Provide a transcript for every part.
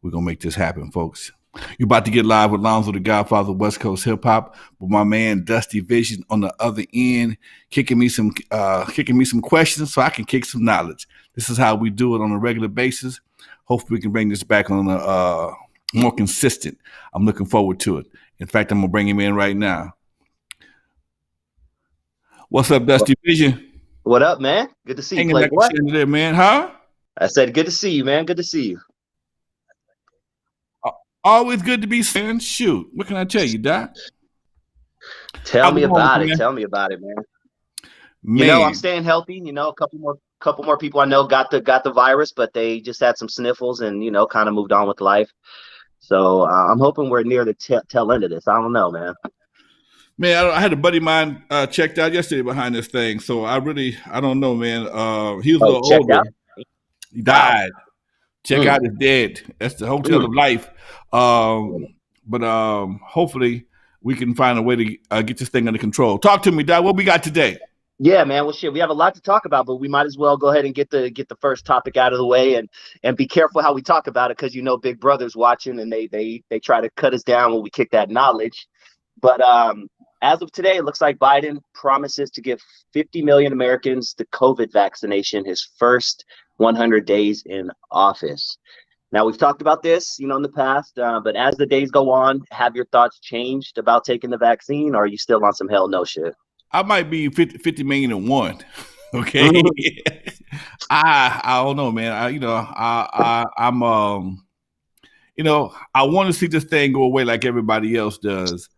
We're going to make this happen, folks. You're about to get live with Lonzo, the Godfather of West Coast hip hop, with my man Dusty Vision on the other end, kicking me some questions so I can kick some knowledge. This is how we do it on a regular basis. Hopefully, we can bring this back on a more consistent. I'm looking forward to it. In fact, I'm gonna bring him in right now. What's up, Dusty Vision? What up, man? Good to see you. Hanging like a shit there, man. Huh? I said, good to see you, man. Good to see you. Always good to be saying. Shoot, what can I tell you, Doc? Tell me about it. Tell me about it, man. You know, I'm staying healthy. You know, a couple more people I know got the virus, but they just had some sniffles and kind of moved on with life. So I'm hoping we're near the tail end of this. I don't know, man. Man, I had a buddy of mine checked out yesterday behind this thing, so I don't know, man. He was a little older. Out? He died. Wow. Check out is dead. That's the hotel of life. But hopefully we can find a way to get this thing under control. Talk to me, Doc. What we got today? Yeah, man. Well, shit, we have a lot to talk about, but we might as well go ahead and get the first topic out of the way and be careful how we talk about it, because Big Brother's watching and they try to cut us down when we kick that knowledge. But as of today, it looks like Biden promises to give 50 million Americans the COVID vaccination his first 100 days in office. Now, we've talked about this, in the past, but as the days go on, have your thoughts changed about taking the vaccine, or are you still on some hell no shit? I might be 50 million and one. Okay. I don't know, man. I want to see this thing go away like everybody else does,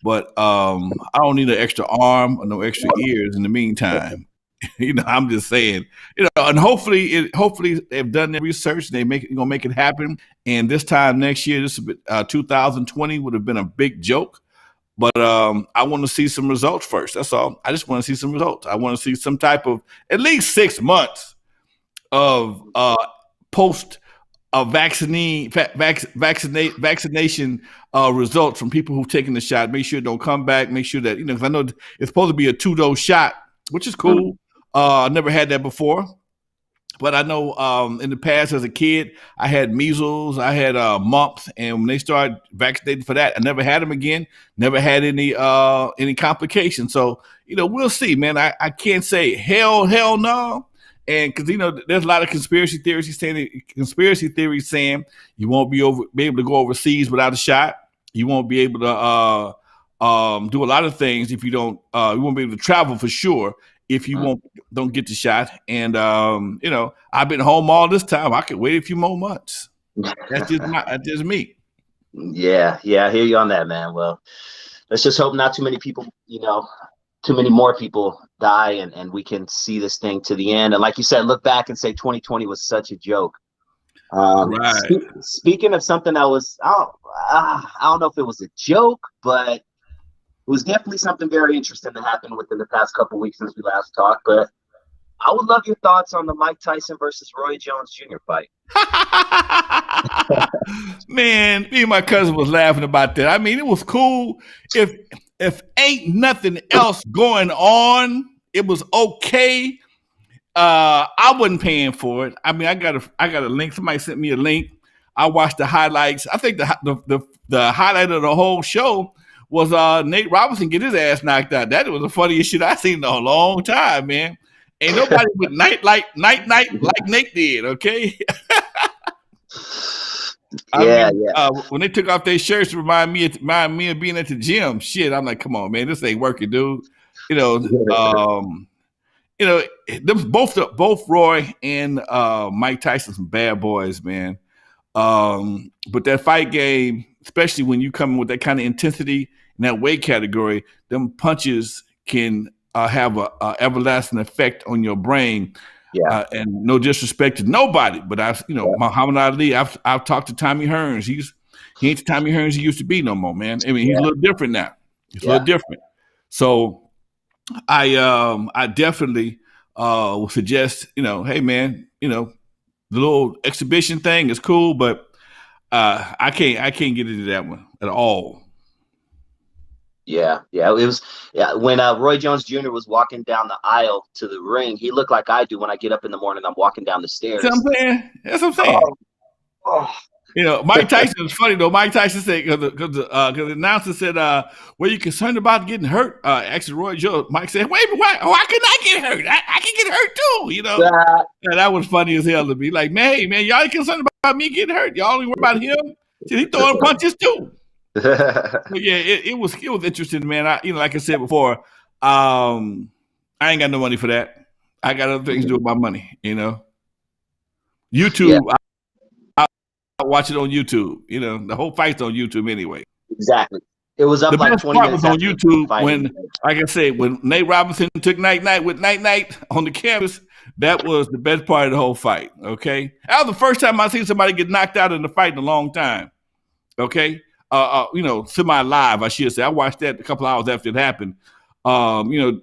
but I don't need an extra arm or no extra ears in the meantime. I'm just saying, and hopefully they've done their research and gonna make it happen. And this time next year, 2020 would have been a big joke. But I want to see some results first. That's all. I just want to see some results. I want to see some type of at least 6 months of post vaccination results from people who've taken the shot. Make sure it don't come back. Make sure that because I know it's supposed to be a 2-dose shot, which is cool. I never had that before. But I know in the past as a kid, I had measles, I had mumps, and when they started vaccinating for that, I never had them again. Never had any complications. So we'll see, man. I can't say hell no, and because there's a lot of conspiracy theories saying you won't be able to go overseas without a shot. You won't be able to do a lot of things if you don't. You won't be able to travel for sure if you don't get the shot. And I've been home all this time. I could wait a few more months. That's just me. Yeah, I hear you on that, man. Well, let's just hope not too many people, too many more people die and we can see this thing to the end. And like you said, look back and say 2020 was such a joke. Right. Speaking of something that was, I don't know if it was a joke, but it was definitely something very interesting that happened within the past couple of weeks since we last talked. But I would love your thoughts on the Mike Tyson versus Roy Jones Jr. fight. Man, me and my cousin was laughing about that. I mean, it was cool. If ain't nothing else going on, it was okay. I wasn't paying for it. I mean, I got a link. Somebody sent me a link. I watched the highlights. I think the highlight of the whole show was Nate Robinson get his ass knocked out. That was the funniest shit I've seen in a long time, man. Ain't nobody with night like Nate did, okay? Yeah. When they took off their shirts to remind me of being at the gym. Shit, I'm like, come on, man, this ain't working, dude. Both Roy and Mike Tyson some bad boys, man. But that fight game, especially when you come in with that kind of intensity in that weight category, them punches can have a everlasting effect on your brain. Yeah. And no disrespect to nobody, but Muhammad Ali, I've talked to Tommy Hearns. He ain't the Tommy Hearns he used to be no more, man. I mean, he's a little different now. He's a little different. So I definitely would suggest, hey man, the little exhibition thing is cool, but I can't get into that one at all. Yeah. It was when Roy Jones Jr. was walking down the aisle to the ring, he looked like I do when I get up in the morning. I'm walking down the stairs. That's what I'm saying. Oh, Mike Tyson is funny though. Mike Tyson said because the announcer said, "Were you concerned about getting hurt?" Actually, Roy Joe. Mike said, "Wait, why couldn't I get hurt? I can get hurt too." And that was funny as hell to me. Like, man, hey, man, y'all ain't concerned about me getting hurt. Y'all only worry about him. He throwing punches too. But yeah, it was interesting, man. Like I said before, I ain't got no money for that. I got other things to do with my money. YouTube. Yeah. I watch it on YouTube. The whole fight's on YouTube anyway. Exactly. It was up the like 20 minutes on YouTube when, like I said, when Nate Robinson took Night with Night on the canvas. That was the best part of the whole fight. Okay, that was the first time I seen somebody get knocked out in the fight in a long time. Okay, semi live, I should say. I watched that a couple hours after it happened. The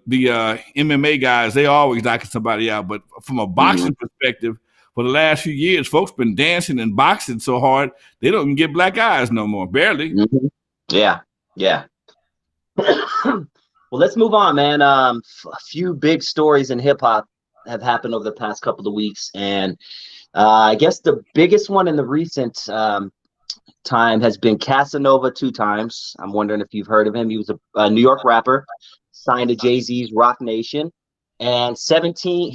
MMA guys, they always knocking somebody out, but from a boxing perspective, for the last few years, folks been dancing and boxing so hard they don't even get black eyes no more, barely. Mm-hmm. Yeah. Well, let's move on, man. A few big stories in hip hop have happened over the past couple of weeks, and I guess the biggest one in the recent time has been Casanova 2 times. I'm wondering if you've heard of him. He was a New York rapper, signed to Jay-Z's Rock Nation, and 17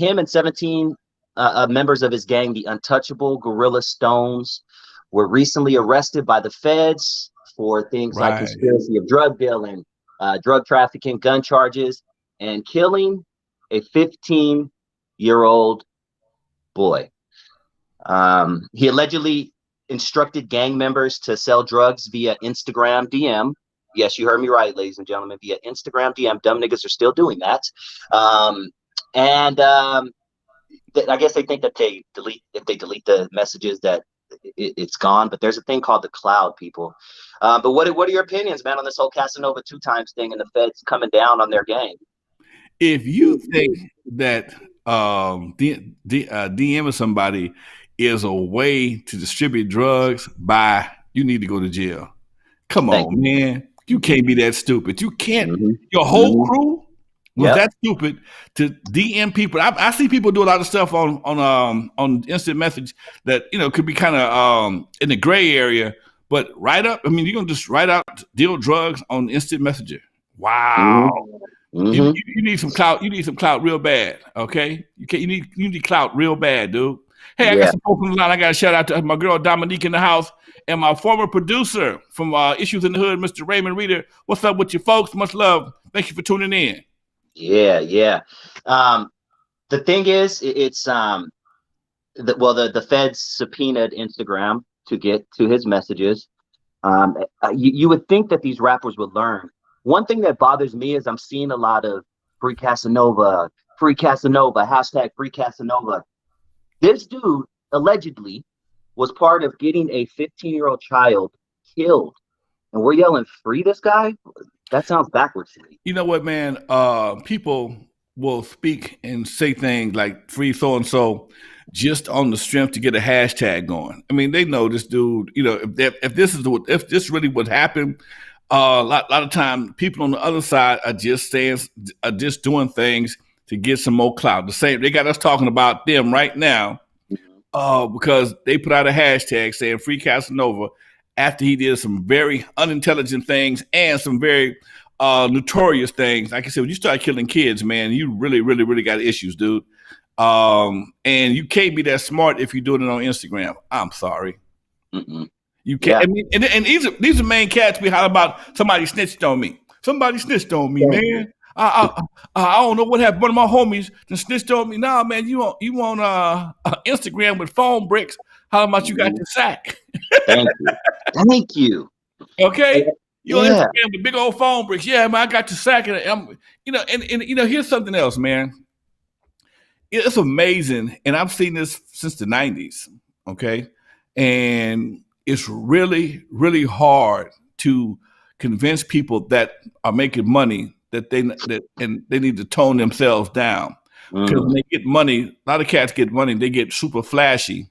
members of his gang, the Untouchable Gorilla Stones, were recently arrested by the feds for things like conspiracy of drug dealing, drug trafficking, gun charges, and killing a 15-year-old boy. He allegedly instructed gang members to sell drugs via Instagram DM. Yes, you heard me right, ladies and gentlemen, via Instagram DM. Dumb niggas are still doing that. I guess they think that if they delete the messages that it's gone, but there's a thing called the cloud, people. But what are your opinions, man, on this whole Casanova 2 times thing and the feds coming down on their gang? If you think that DMing somebody is a way to distribute drugs, you need to go to jail. Come on, man. You can't be that stupid. You can't. Your whole crew was that stupid to DM people. I see people do a lot of stuff on instant message that could be kind of in the gray area, but you're gonna just write out deal drugs on instant messenger. Wow. You need some clout. You need some clout real bad. Okay, you need clout real bad, dude. Hey, I got some folks on the line. I got a shout out to my girl Dominique in the house and my former producer from Issues in the Hood, Mr. Raymond Reeder. What's up with you folks? Much love. Thank you for tuning in. Yeah. The thing is, it's the feds subpoenaed Instagram to get to his messages. You would think that these rappers would learn. One thing that bothers me is I'm seeing a lot of free Casanova, hashtag free Casanova. This dude allegedly was part of getting a 15-year-old child killed, and we're yelling free this guy? That sounds backwards to me. You know what, man? People will speak and say things like free so-and-so just on the strength to get a hashtag going. I mean, they know this dude, if this really would happen, a lot of time people on the other side are just doing things to get some more clout. They got us talking about them right now because they put out a hashtag saying free Casanova after he did some very unintelligent things and some very notorious things. Like I said, when you start killing kids, man, you really, really, really got issues, dude. And you can't be that smart if you're doing it on Instagram. I'm sorry. You can't. Yeah. I mean, and these are main cats be hollering about somebody snitched on me. Somebody snitched on me, man. I don't know what happened. One of my homies just snitched on me. Nah, man, you on Instagram with phone bricks. How about you got your sack? Thank you. Okay, you on Instagram with big old phone bricks. Yeah, man, I got your sack. And here's something else, man. It's amazing, and I've seen this since the 90s. Okay, and it's really, really hard to convince people that are making money that they need to tone themselves down. Because when they get money, a lot of cats get money, they get super flashy,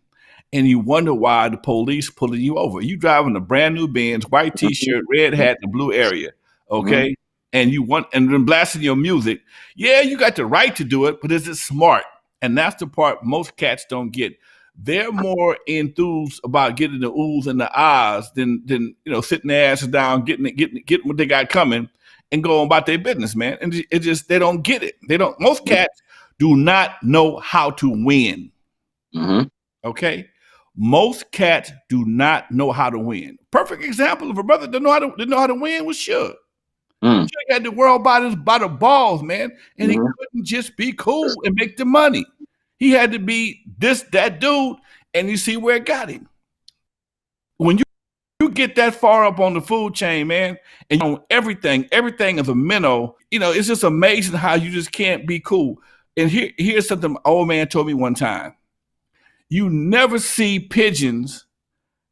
and you wonder why the police pulling you over. You driving a brand new Benz, white T-shirt, red hat, the blue area, okay? And then blasting your music. Yeah, you got the right to do it, but is it smart? And that's the part most cats don't get. they're more enthused about getting the oohs and the ahs than sitting their asses down, getting what they got coming, and going about their business, man. And it just they don't get it. They don't. Most cats do not know how to win. Mm-hmm. Okay, most cats do not know how to win. Perfect example of a brother that didn't know how to win was Suge. Suge had the world by the balls, man, and he couldn't just be cool and make the money. He had to be that dude, and you see where it got him. When you get that far up on the food chain, man, and you know everything is a minnow. It's just amazing how you just can't be cool. And here's something my old man told me one time. You never see pigeons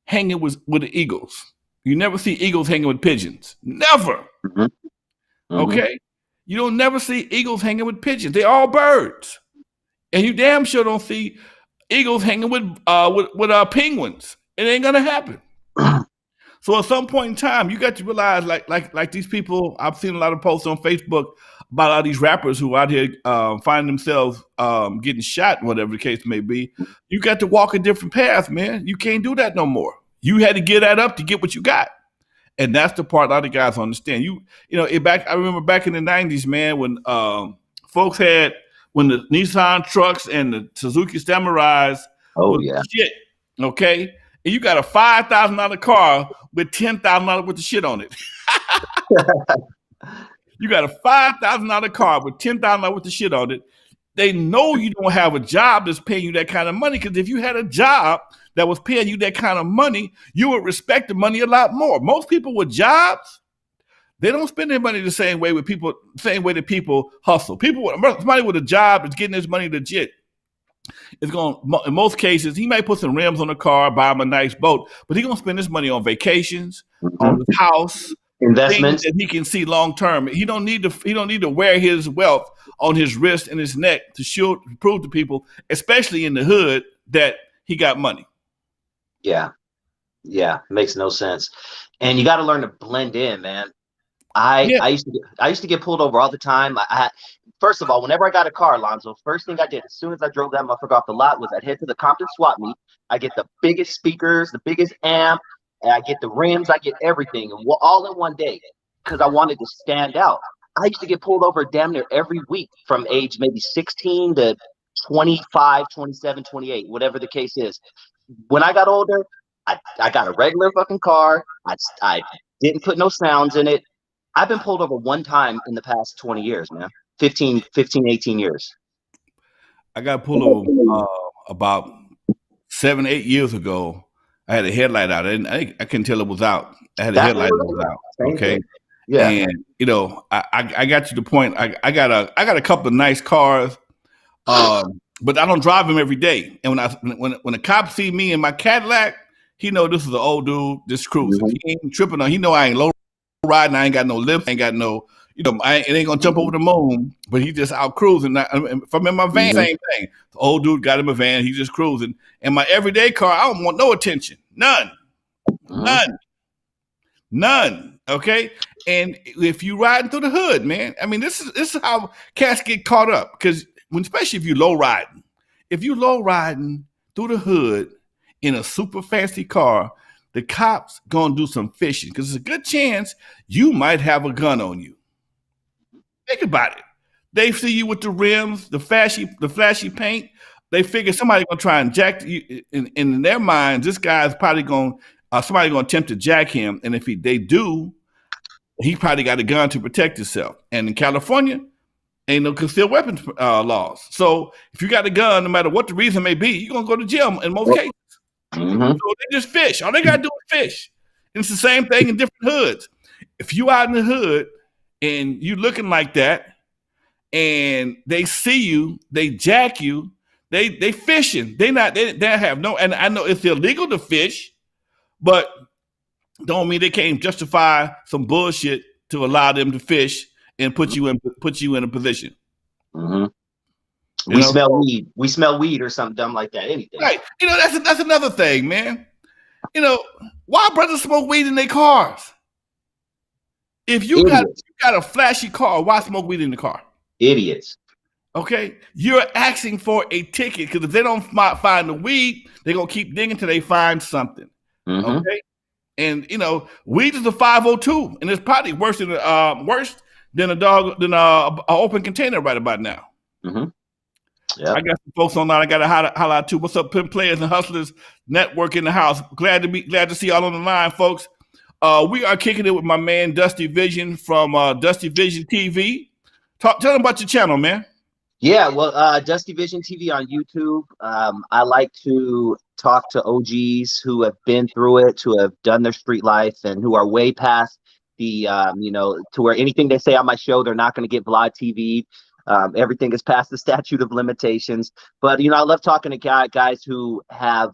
hanging with the eagles. You never see eagles hanging with pigeons. Never. Okay? You don't never see eagles hanging with pigeons. They're all birds. And you damn sure don't see eagles hanging with penguins. It ain't gonna happen. So at some point in time, you got to realize, like these people. I've seen a lot of posts on Facebook about all these rappers who out here find themselves getting shot, whatever the case may be. You got to walk a different path, man. You can't do that no more. You had to get that up to get what you got, and that's the part a lot of guys understand. I remember back in the '90s, man, when folks had the Nissan trucks and the Suzuki Samurais. Oh yeah. Shit. Okay. And you got a $5,000 car with $10,000 worth of shit on it. You got a $5,000 car with $10,000 worth of shit on it. They know you don't have a job that's paying you that kind of money, because if you had a job that was paying you that kind of money, you would respect the money a lot more. Most people with jobs, they don't spend their money the same way that people hustle. Somebody with a job is getting his money legit. It's going, in most cases, he might put some rims on the car, buy him a nice boat, but he's going to spend his money on vacations, on his house, investments that he can see long term. He don't need to wear his wealth on his wrist and his neck to prove to people, especially in the hood, that he got money. Yeah, makes no sense. And you got to learn to blend in, man. I used to get pulled over all the time. First of all, whenever I got a car, Lonzo, first thing I did as soon as I drove that motherfucker off the lot was I'd head to the Compton swap meet. I get the biggest speakers, the biggest amp, and I get the rims, I get everything, and all in one day, because I wanted to stand out. I used to get pulled over damn near every week from age maybe 16 to 25, 27, 28, whatever the case is. When I got older, I got a regular fucking car. I didn't put no sounds in it. I've been pulled over one time in the past 20 years, man. 15, 18 years. I got pulled over about 7, 8 years ago. I had a headlight out. I couldn't tell it was out. I had a headlight that was out. Okay. Yeah. And I got to the point. I got a couple of nice cars, but I don't drive them every day. And when a cop see me in my Cadillac, he know this is an old dude just cruising. He ain't tripping on. He know I ain't low riding. I ain't got no lips. I ain't got no. It ain't gonna jump over the moon, but he just out cruising. If I'm in my van, same thing. The old dude got in my van, he just cruising. And my everyday car, I don't want no attention. None. Okay. And if you riding through the hood, man, I mean, this is how cats get caught up. Because especially if you low riding through the hood in a super fancy car, the cops gonna do some fishing, because there's a good chance you might have a gun on you. Think about it. They see you with the rims, the flashy paint. They figure somebody's gonna try and jack you. In their minds, this guy's probably somebody gonna attempt to jack him. And if they do, he probably got a gun to protect himself. And in California, ain't no concealed weapons laws. So if you got a gun, no matter what the reason may be, you're gonna go to jail in most cases. So they just fish. All they gotta do is fish. And it's the same thing in different hoods. If you out in the hood and you looking like that, and they see you, they jack you, they fishing. They have no. And I know it's illegal to fish, but don't mean they can't justify some bullshit to allow them to fish and put you in a position. We smell weed. We smell weed or something dumb like that. Anything. Right. That's another thing, man. Why brothers smoke weed in their cars? If you got a flashy car, why smoke weed in the car? Idiots. Okay, you're asking for a ticket because if they don't find the weed, they're gonna keep digging till they find something. Mm-hmm. Okay, and weed is a 502, and it's probably worse than an open container right about now. Mm-hmm. Yeah. I got some folks online. I got to holla out too. What's up, Pimp Players and Hustlers Network in the house? Glad to see y'all on the line, folks. We are kicking it with my man Dusty Vision from Dusty Vision TV. Tell them about your channel, man. Yeah, well, Dusty Vision TV on YouTube. I like to talk to OGs who have been through it, who have done their street life, and who are way past the, to where anything they say on my show, they're not going to get Vlad TV. Everything is past the statute of limitations. But, I love talking to guys who have,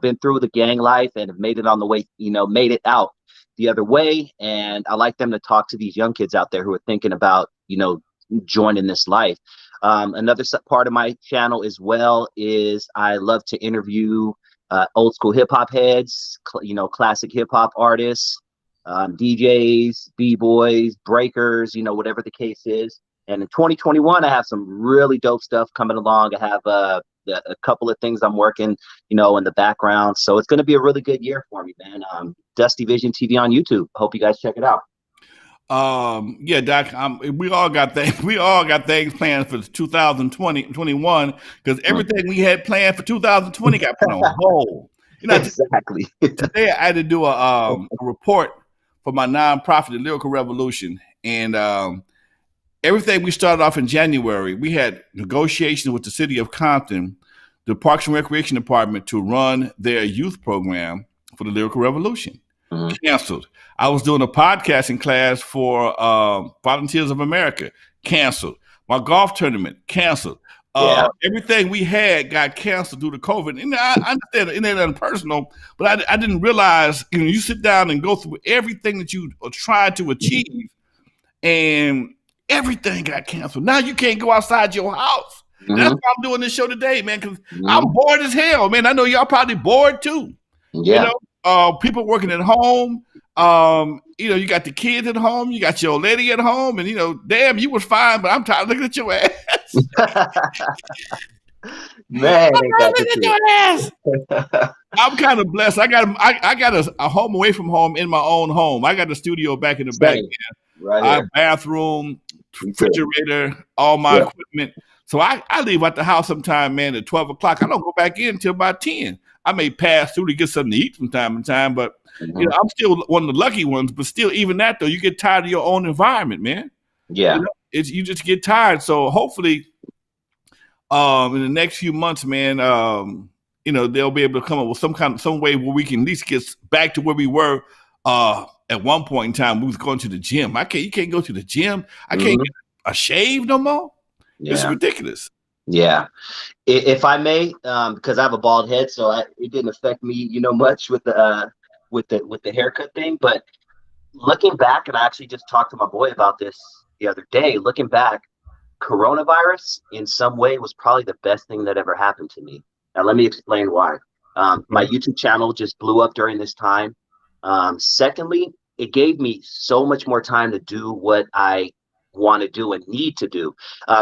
been through the gang life and have made it on the way, made it out the other way. And I like them to talk to these young kids out there who are thinking about, joining this life. Another part of my channel as well is I love to interview old school hip hop heads, classic hip hop artists, DJs, b-boys, breakers, whatever the case is. And in 2021, I have some really dope stuff coming along. I have a couple of things I'm working, in the background. So it's going to be a really good year for me, man. Dusty Vision TV on YouTube. Hope you guys check it out. Yeah, Doc. We all got things. We all got things planned for 2021 because everything we had planned for 2020 got put on hold. Exactly. Today I had to do a report for my nonprofit, the Lyrical Revolution, and everything we started off in January. We had negotiations with the city of Compton, the Parks and Recreation Department, to run their youth program for the Lyrical Revolution. Canceled. I was doing a podcasting class for Volunteers of America. Canceled. My golf tournament canceled. Everything we had got canceled due to COVID. And I understand it ain't nothing personal, but I didn't realize you sit down and go through everything that you tried to achieve, and everything got canceled. Now you can't go outside your house. That's why I'm doing this show today, man, because I'm bored as hell, man. I know y'all probably bored too. Yeah. People working at home. You got the kids at home. You got your lady at home, and damn, you was fine, but I'm tired of looking at your ass. Man, I'm kind of blessed. I got a home away from home in my own home. I got the studio back in the back. Right. I have bathroom, refrigerator, all my equipment. So I leave out the house sometime, man, at 12 o'clock. I don't go back in until about 10. I may pass through to get something to eat from time to time, but I'm still one of the lucky ones. But still, even that though, you get tired of your own environment, man. Yeah, you just get tired. So hopefully, in the next few months, man, they'll be able to come up with some way where we can at least get back to where we were at one point in time. We was going to the gym. You can't go to the gym. I can't get a shave no more. Yeah. It's ridiculous. Yeah. If I may, because I have a bald head, so it didn't affect me, much with the haircut thing. But looking back, and I actually just talked to my boy about this the other day. Looking back, coronavirus in some way was probably the best thing that ever happened to me. Now let me explain why. My YouTube channel just blew up during this time. Secondly, it gave me so much more time to do what I want to do and need to do.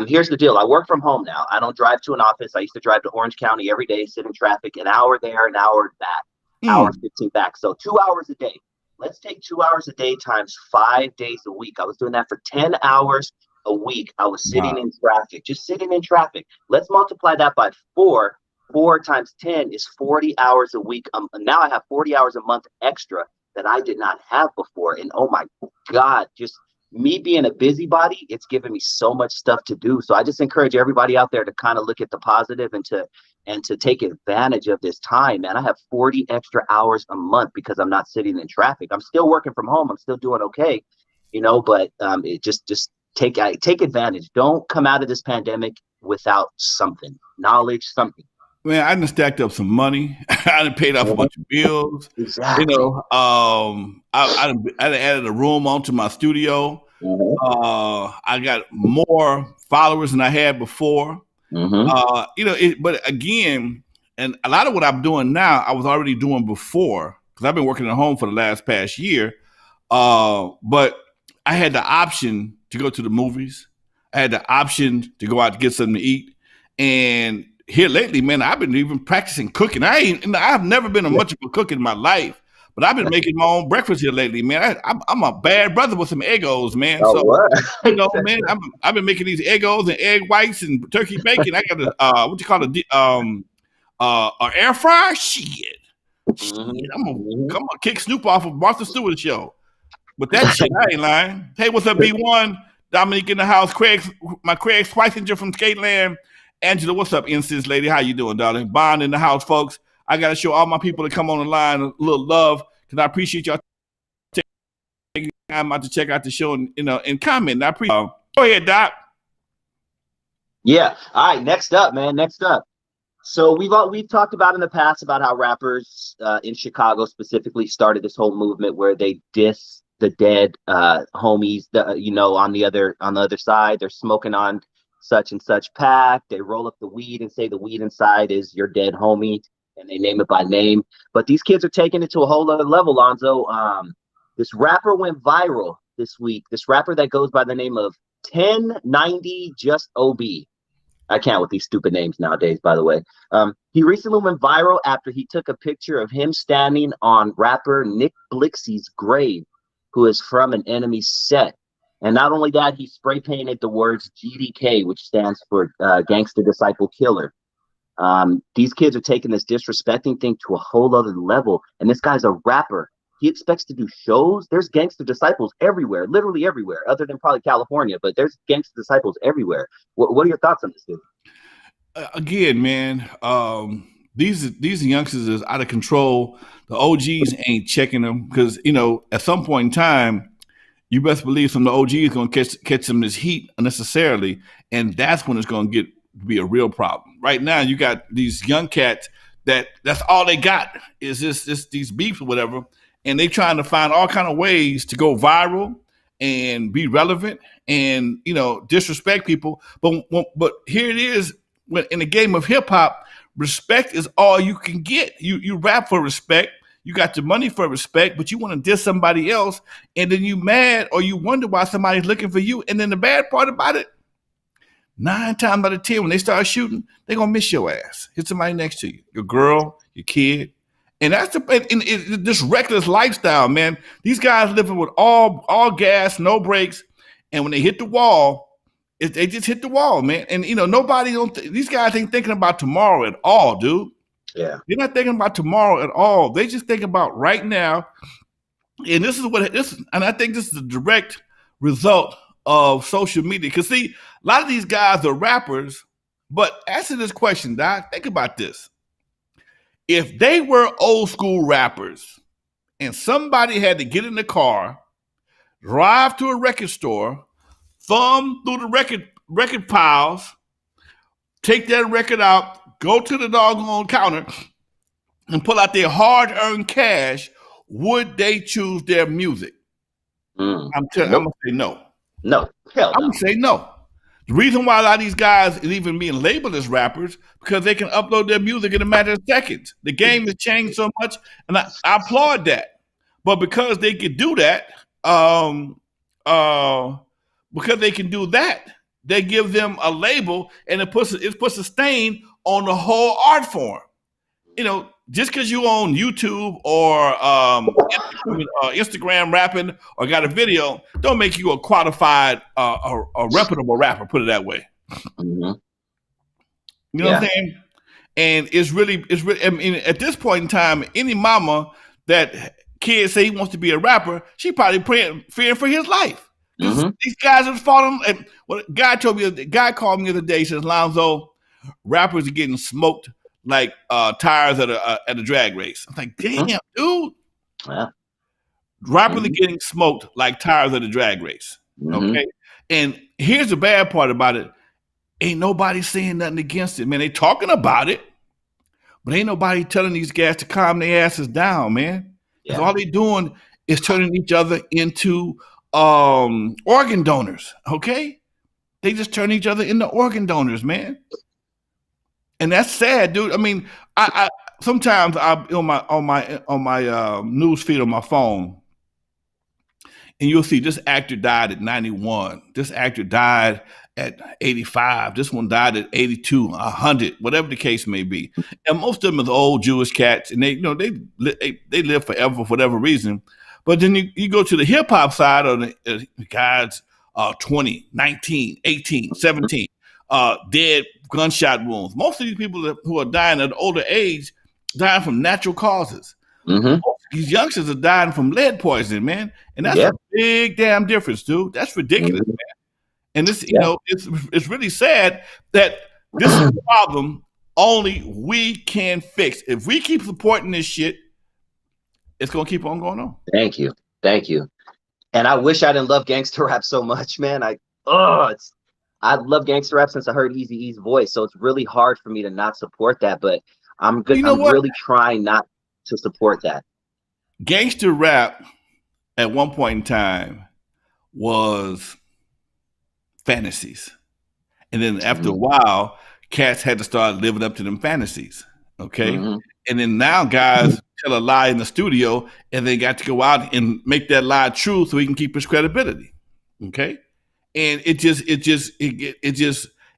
Here's the deal. I work from home now. I don't drive to an office. I used to drive to Orange County every day, sit in traffic, an hour there, an hour back, hour 15 back. So 2 hours a day. Let's take 2 hours a day times 5 days a week. I was doing that for 10 hours a week. I was sitting in traffic, just sitting in traffic. Let's multiply that by 4. 4 times 10 is 40 hours a week. Now I have 40 hours a month extra that I did not have before. And oh my God, just me being a busybody, it's given me so much stuff to do. So I just encourage everybody out there to kind of look at the positive and to take advantage of this time, man. I have 40 extra hours a month because I'm not sitting in traffic. I'm still working from home. I'm still doing okay, but it just take advantage. Don't come out of this pandemic without something, knowledge, something. Man, I done stacked up some money. I done paid off a bunch of bills. Exactly. I done added a room onto my studio. I got more followers than I had before. But again, and a lot of what I'm doing now, I was already doing before because I've been working at home for the past year. But I had the option to go to the movies. I had the option to go out to get something to eat. And here lately, man, I've been even practicing cooking. I've never been much of a cook in my life, but I've been making my own breakfast here lately, man. I'm a bad brother with some Eggos, man. Oh, So, what? man, I've been making these Eggos and egg whites and turkey bacon. I got what you call it, an air fryer. Shit, I'm gonna kick Snoop off of Martha Stewart show. But that shit, I ain't lying. Hey, what's up, B1? Dominique in the house. Craig Swisinger from Skateland. Angela, what's up, incense lady? How you doing, darling? Bond in the house, folks. I got to show all my people that come on the line a little love because I appreciate y'all taking time out to check out the show and comment. I appreciate Go ahead, Doc. Yeah. All right. Next up, man. Next up. So we've talked about in the past about how rappers in Chicago specifically started this whole movement where they diss the dead homies. On the other side, they're smoking on such and such pack. They roll up the weed and say the weed inside is your dead homie, and they name it by name. But these kids are taking it to a whole other level, Lonzo. This rapper went viral this week. This rapper that goes by the name of 1090 Just OB. I can't with these stupid names nowadays, by the way. He recently went viral after he took a picture of him standing on rapper Nick Blixie's grave, who is from an Enemy set. And not only that, he spray painted the words GDK, which stands for Gangster Disciple Killer. These kids are taking this disrespecting thing to a whole other level. And this guy's a rapper. He expects to do shows. There's Gangster Disciples everywhere, literally everywhere, other than probably California, but there's Gangster Disciples everywhere. What are your thoughts on this, dude? Again, man, these youngsters is out of control. The OGs ain't checking them because, at some point in time, you best believe some of the OGs is going to catch some of this heat unnecessarily, and that's when it's going to be a real problem. Right now, you got these young cats that's all they got is this these beefs or whatever, and they trying to find all kind of ways to go viral and be relevant and disrespect people. But here it is, in the game of hip hop, respect is all you can get. You rap for respect. You got the money for respect, but you want to diss somebody else, and then you mad or you wonder why somebody's looking for you. And then the bad part about it, 9 times out of 10, when they start shooting, they're gonna miss your ass. Hit somebody next to you, your girl, your kid, and that's this reckless lifestyle, man. These guys living with all gas, no brakes, and when they hit the wall, they just hit the wall, man. And these guys ain't thinking about tomorrow at all, dude. Yeah, they're not thinking about tomorrow at all. They just think about right now. And and I think this is a direct result of social media. Because see, a lot of these guys are rappers, but answer this question, Doc. Think about this. If they were old school rappers and somebody had to get in the car, drive to a record store, thumb through the record piles, take that record out, go to the doggone counter, and pull out their hard-earned cash, would they choose their music? I'm gonna say no. No, hell no. I'm gonna say no. The reason why a lot of these guys is even being labeled as rappers because they can upload their music in a matter of seconds. The game has changed so much, and I applaud that. But because they can do that, they give them a label, and it puts a stain on the whole art form. Just because you own YouTube or Instagram rapping or got a video, don't make you a qualified, a reputable rapper. Put it that way. Mm-hmm. You know what I'm saying? And it's really. I mean, at this point in time, any mama that kid say he wants to be a rapper, she probably fearing for his life. Mm-hmm. These guys are falling. And what a guy called me the other day. He says, Lonzo, rappers are getting smoked like tires at a drag race. I'm like, damn, dude. Yeah. Rappers are getting smoked like tires at a drag race. Okay. And here's the bad part about it. Ain't nobody saying nothing against it, man. They talking about it, but ain't nobody telling these guys to calm their asses down, man. Because all they doing is turning each other into organ donors. Okay. They just turn each other into organ donors, man. And that's sad, dude. I mean, I sometimes on my news feed on my phone, and you'll see this actor died at 91. This actor died at 85. This one died at 82, 100, whatever the case may be. And most of them are old Jewish cats, and they live forever for whatever reason. But then you go to the hip hop side of the guys, 20, 19, 18, 17, dead gunshot wounds. Most of these people who are dying at an older age dying from natural causes. These youngsters are dying from lead poisoning, man, and that's a big damn difference, dude. That's ridiculous, man. And this, it's really sad that this is a problem only we can fix. If we keep supporting this shit, it's gonna keep on going on. Thank you. And I wish I didn't love gangster rap so much, man. I love gangster rap since I heard Eazy-E's voice, so it's really hard for me to not support that. But I'm good. I'm really trying not to support that. Gangster rap at one point in time was fantasies, and then after a while, cats had to start living up to them fantasies. Okay, and then now guys tell a lie in the studio, and they got to go out and make that lie true so he can keep his credibility. Okay, and it just,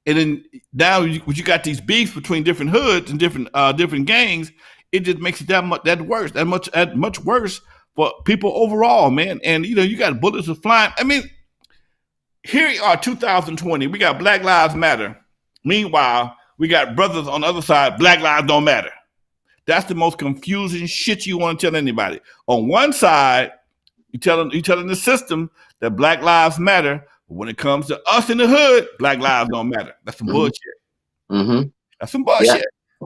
and then now you got these beefs between different hoods and different gangs. It just makes it that much worse for people overall, man. And you got bullets are flying. I mean, here we are, 2020. We got Black Lives Matter. Meanwhile, we got brothers on the other side. Black lives don't matter. That's the most confusing shit you want to tell anybody. On one side, you telling the system that Black lives matter, but when it comes to us in the hood, Black lives don't matter. That's some bullshit. That's some bullshit. Yeah.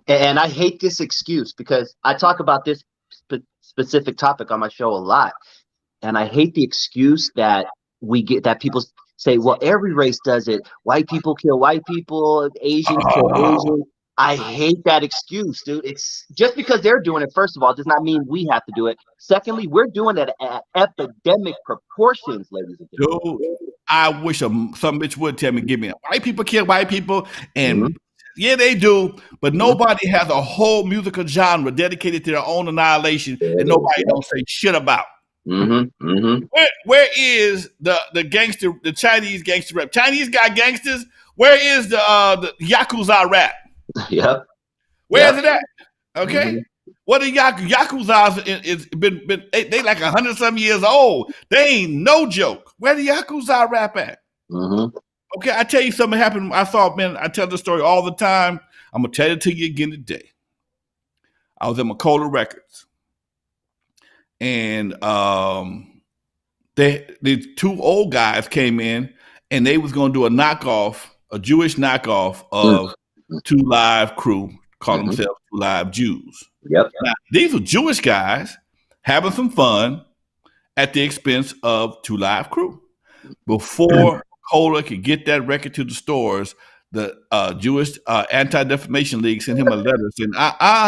And I hate this excuse because I talk about this specific topic on my show a lot, and I hate the excuse that we get, that people say, well, every race does it. White people kill white people, Asians kill Asians. I hate that excuse, dude. It's just because they're doing it, first of all, does not mean we have to do it. Secondly, we're doing it at epidemic proportions, ladies and gentlemen. Dude, I wish some bitch would tell me, give me white people kill white people, and yeah, they do, but nobody has a whole musical genre dedicated to their own annihilation that nobody don't say shit about. Where is the Chinese gangster rap? Chinese got gangsters. Where is the Yakuza rap? Where is it at? Okay. What the Yakuza is been they like 100-some years old. They ain't no joke. Where the Yakuza rap at? Okay, I tell you something happened. I tell this story all the time. I'm gonna tell it to you again today. I was at Macola Records, and the two old guys came in, and they was gonna do a Jewish knockoff of 2 Live Crew, call themselves 2 Live Jews. Now, these were Jewish guys having some fun at the expense of 2 Live Crew. Before Cola could get that record to the stores, the Jewish Anti-Defamation League sent him a letter saying,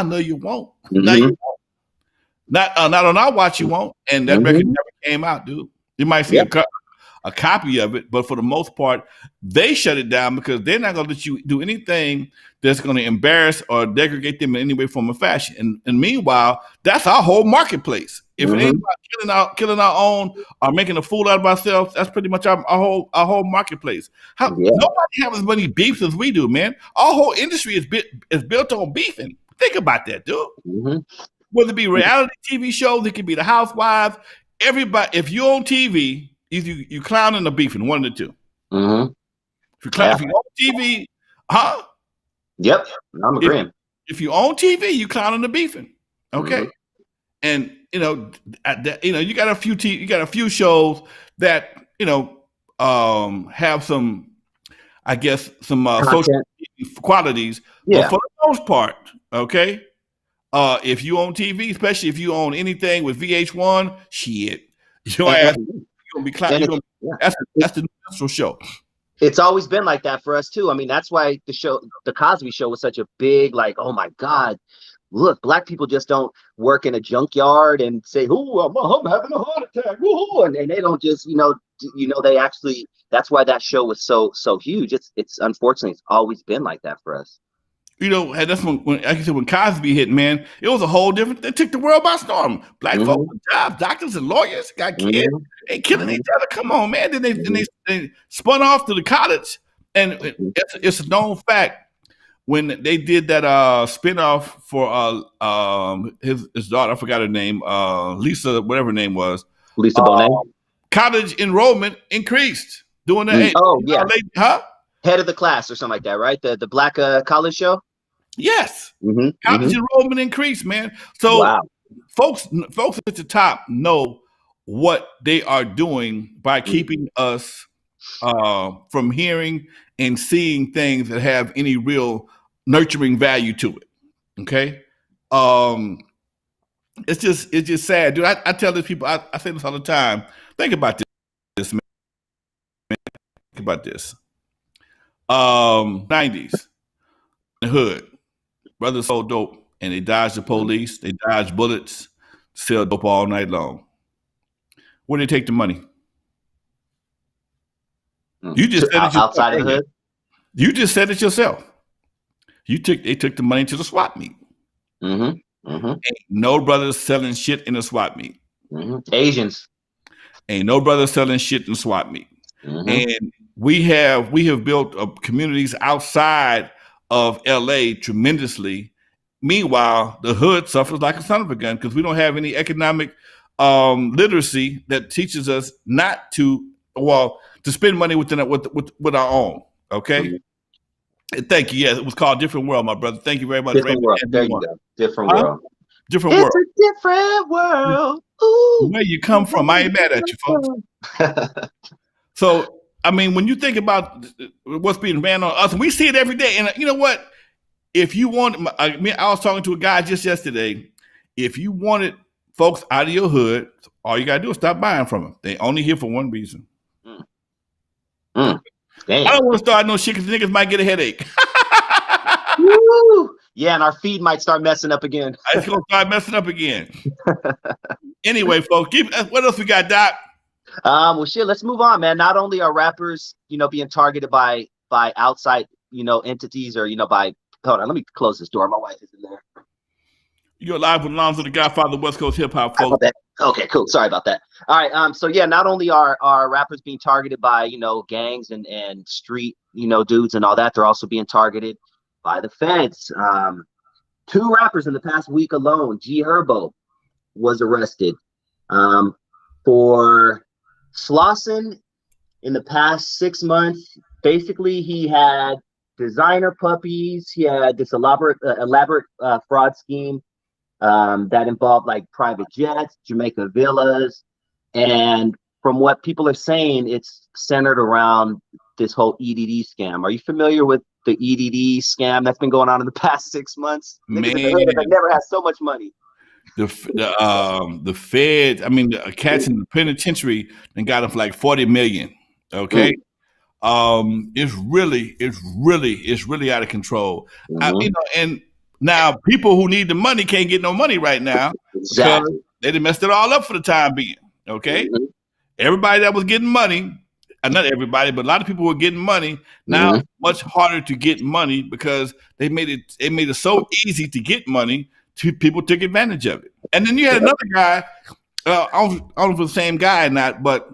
no, you won't. No, you won't. Not on our watch, you won't. And that record never came out, dude. You might see a copy of it, but for the most part, they shut it down because they're not going to let you do anything that's going to embarrass or degrade them in any way, form, or fashion. And meanwhile, that's our whole marketplace. If it ain't about killing our own or making a fool out of ourselves, that's pretty much our whole marketplace. Nobody has as many beefs as we do, man. Our whole industry is built on beefing. Think about that, dude. Whether it be reality TV shows, it could be the Housewives. Everybody, if you're on TV, either you clowning or beefing, one of the two. If you're on TV, I'm agreeing. If you're on TV, you clowning or beefing. Okay. And you got a few shows that have some, I guess, some social qualities. But for the most part, okay, if you on TV, especially if you own anything with VH1, shit, your ass, you're gonna be clowning. That's the national show. It's always been like that for us too. I mean, that's why the Cosby Show was such a big, like, oh my God, look, black people just don't work in a junkyard and say, "Oh, I'm having a heart attack," and they don't just, they actually. That's why that show was so huge. It's unfortunately it's always been like that for us. That's when like I said, when Cosby hit, man, it was a whole different. They took the world by storm. Black folks with jobs, doctors and lawyers got kids, they killing each other. Come on, man. Then they spun off to the college And it's a known fact. When they did that spinoff for his daughter, I forgot her name, Lisa, whatever her name was. Lisa Bonet. College enrollment increased doing that. Oh yeah, huh? Head of the Class or something like that, right? The black college show. Yes, college enrollment increased, man. So folks at the top know what they are doing by keeping us from hearing and seeing things that have any real nurturing value to it. Okay. It's just sad, dude. I tell these people, I say this all the time. Think about this, man. Think about this. 90s, the hood. Brothers sold dope and they dodged the police, they dodged bullets, sell dope all night long. Where did they take the money? You just said it outside of the hood. You just said it yourself. They took the money to the swap meet. Ain't no brothers selling shit in the swap meet. Asians. Ain't no brothers selling shit in the swap meet. And we have built communities outside of LA tremendously. Meanwhile, the hood suffers like a son of a gun because we don't have any economic literacy that teaches us not to spend money with our own. Okay. Thank you. Yes, it was called Different World, my brother. Thank you very much. Different World. There you go. Different World. Different World. It's a different world. Ooh. Where you come from, I ain't mad at you, folks. So, I mean, when you think about what's being ran on us, and we see it every day. And you know what? If you want, I was talking to a guy just yesterday. If you wanted folks out of your hood, all you got to do is stop buying from them. They only here for one reason. Damn. I don't want to start no shit because niggas might get a headache. Woo! Yeah, and our feed might start messing up again. It's going to start messing up again. Anyway, folks, what else we got, Doc? Well, shit, let's move on, man. Not only are rappers, being targeted by outside, entities or, by, hold on, let me close this door. My wife is in there. You're live with Lonzo, the Godfather of West Coast hip hop, folks. Okay, cool. Sorry about that. All right. So yeah, not only are rappers being targeted by, gangs and street, dudes and all that, they're also being targeted by the feds. 2 rappers in the past week alone. G Herbo was arrested for Slauson in the past 6 months. Basically, he had designer puppies. He had this elaborate fraud scheme that involved like private jets, Jamaica villas, and from what people are saying, it's centered around this whole EDD scam. Are you familiar with the EDD scam that's been going on in the past 6 months? Man, I never had so much money. The feds, I mean, the cats in the penitentiary, and got them for like 40 million. Okay. It's really out of control. And now people who need the money can't get no money right now. Exactly. Because they done messed it all up for the time being. Okay. Everybody that was getting money, not everybody, but a lot of people were getting money. Now it's much harder to get money because they made it so easy to get money. People took advantage of it. And then you had another guy, I don't know if it was the same guy or not, but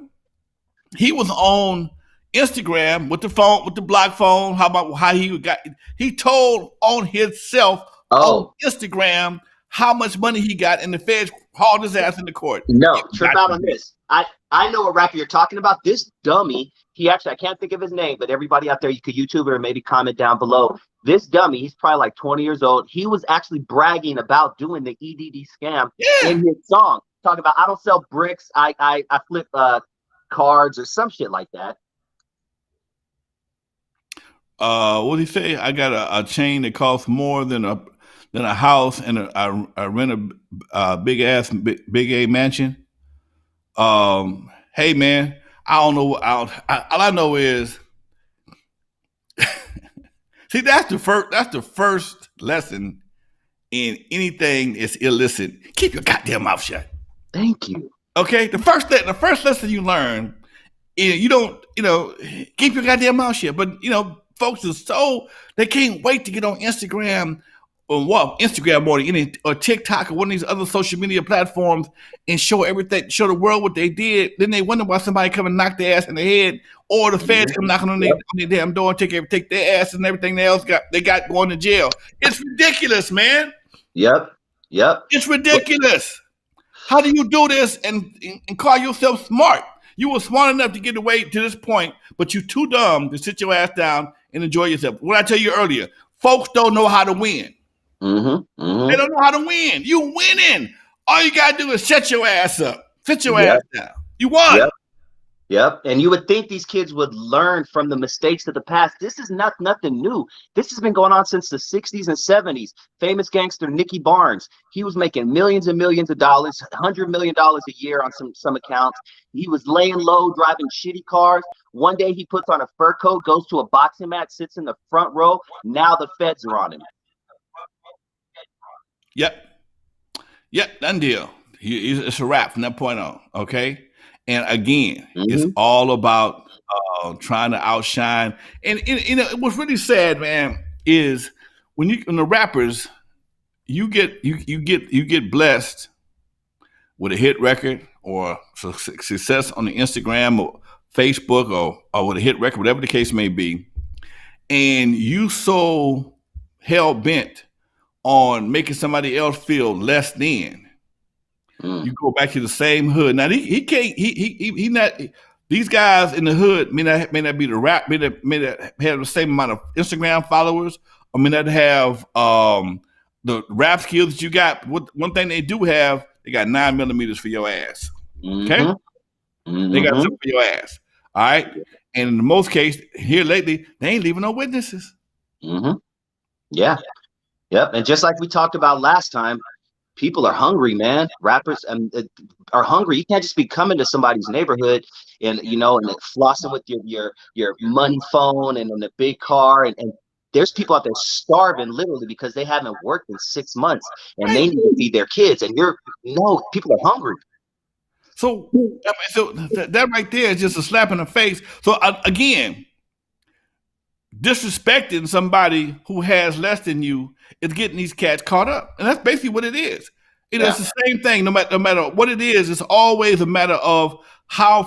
he was on Instagram with the block phone. How he told on himself on Instagram how much money he got, and the feds hauled his ass in the court. No, trip out on this. I know what rapper you're talking about. This dummy, I can't think of his name, but everybody out there, you could YouTube it or maybe comment down below. This dummy, he's probably like 20 years old. He was actually bragging about doing the EDD scam in his song. Talking about, I don't sell bricks. I flip cards or some shit like that. What did he say? I got a chain that costs more than a house, and I rent a big A mansion. Hey man, I don't know. All I know is, see, that's the first lesson in anything that's illicit. Keep your goddamn mouth shut. Thank you. Okay, the first lesson you learn is you don't, keep your goddamn mouth shut. But folks are they can't wait to get on Instagram on what Instagram or any or TikTok or one of these other social media platforms and show everything, show the world what they did. Then they wonder why somebody come and knock their ass in the head, or the feds come knocking on their damn door and take their ass and everything else they got going to jail. It's ridiculous, man. Yep. It's ridiculous. How do you do this and call yourself smart? You were smart enough to get away to this point, but you're too dumb to sit your ass down and enjoy yourself. What I tell you earlier, folks don't know how to win. They don't know how to win. You winning. All you gotta do is shut your ass up. Sit your ass down. You won. Yep. And you would think these kids would learn from the mistakes of the past. This is nothing new. This has been going on since the 60s and 70s. Famous gangster Nicky Barnes. He was making millions and millions of dollars, $100 million a year on some accounts. He was laying low, driving shitty cars. One day he puts on a fur coat, goes to a boxing match, sits in the front row. Now the feds are on him. Yep, done deal. It's a wrap from that point on, okay? And again, it's all about trying to outshine. And you know, what's really sad, man, is when the rappers, you get blessed with a hit record or success on the Instagram or Facebook or with a hit record, whatever the case may be, and you so hell bent on making somebody else feel less than. You go back to the same hood. Now he can't. He not. These guys in the hood may not be the rap. May not have the same amount of Instagram followers. Or may not have the rap skills that you got. One thing they do have, they got 9mm for your ass. Okay, they got something for your ass. All right, and in most cases here lately, they ain't leaving no witnesses. Yeah. Yep. And just like we talked about last time, people are hungry, man. Rappers are hungry. You can't just be coming to somebody's neighborhood and and flossing with your money phone and in a big car, and there's people out there starving literally because they haven't worked in 6 months and they need to feed their kids. And people are hungry. So that right there is just a slap in the face. So again, disrespecting somebody who has less than you is getting these cats caught up, and that's basically what it is. It's the same thing. No matter what it is, it's always a matter of how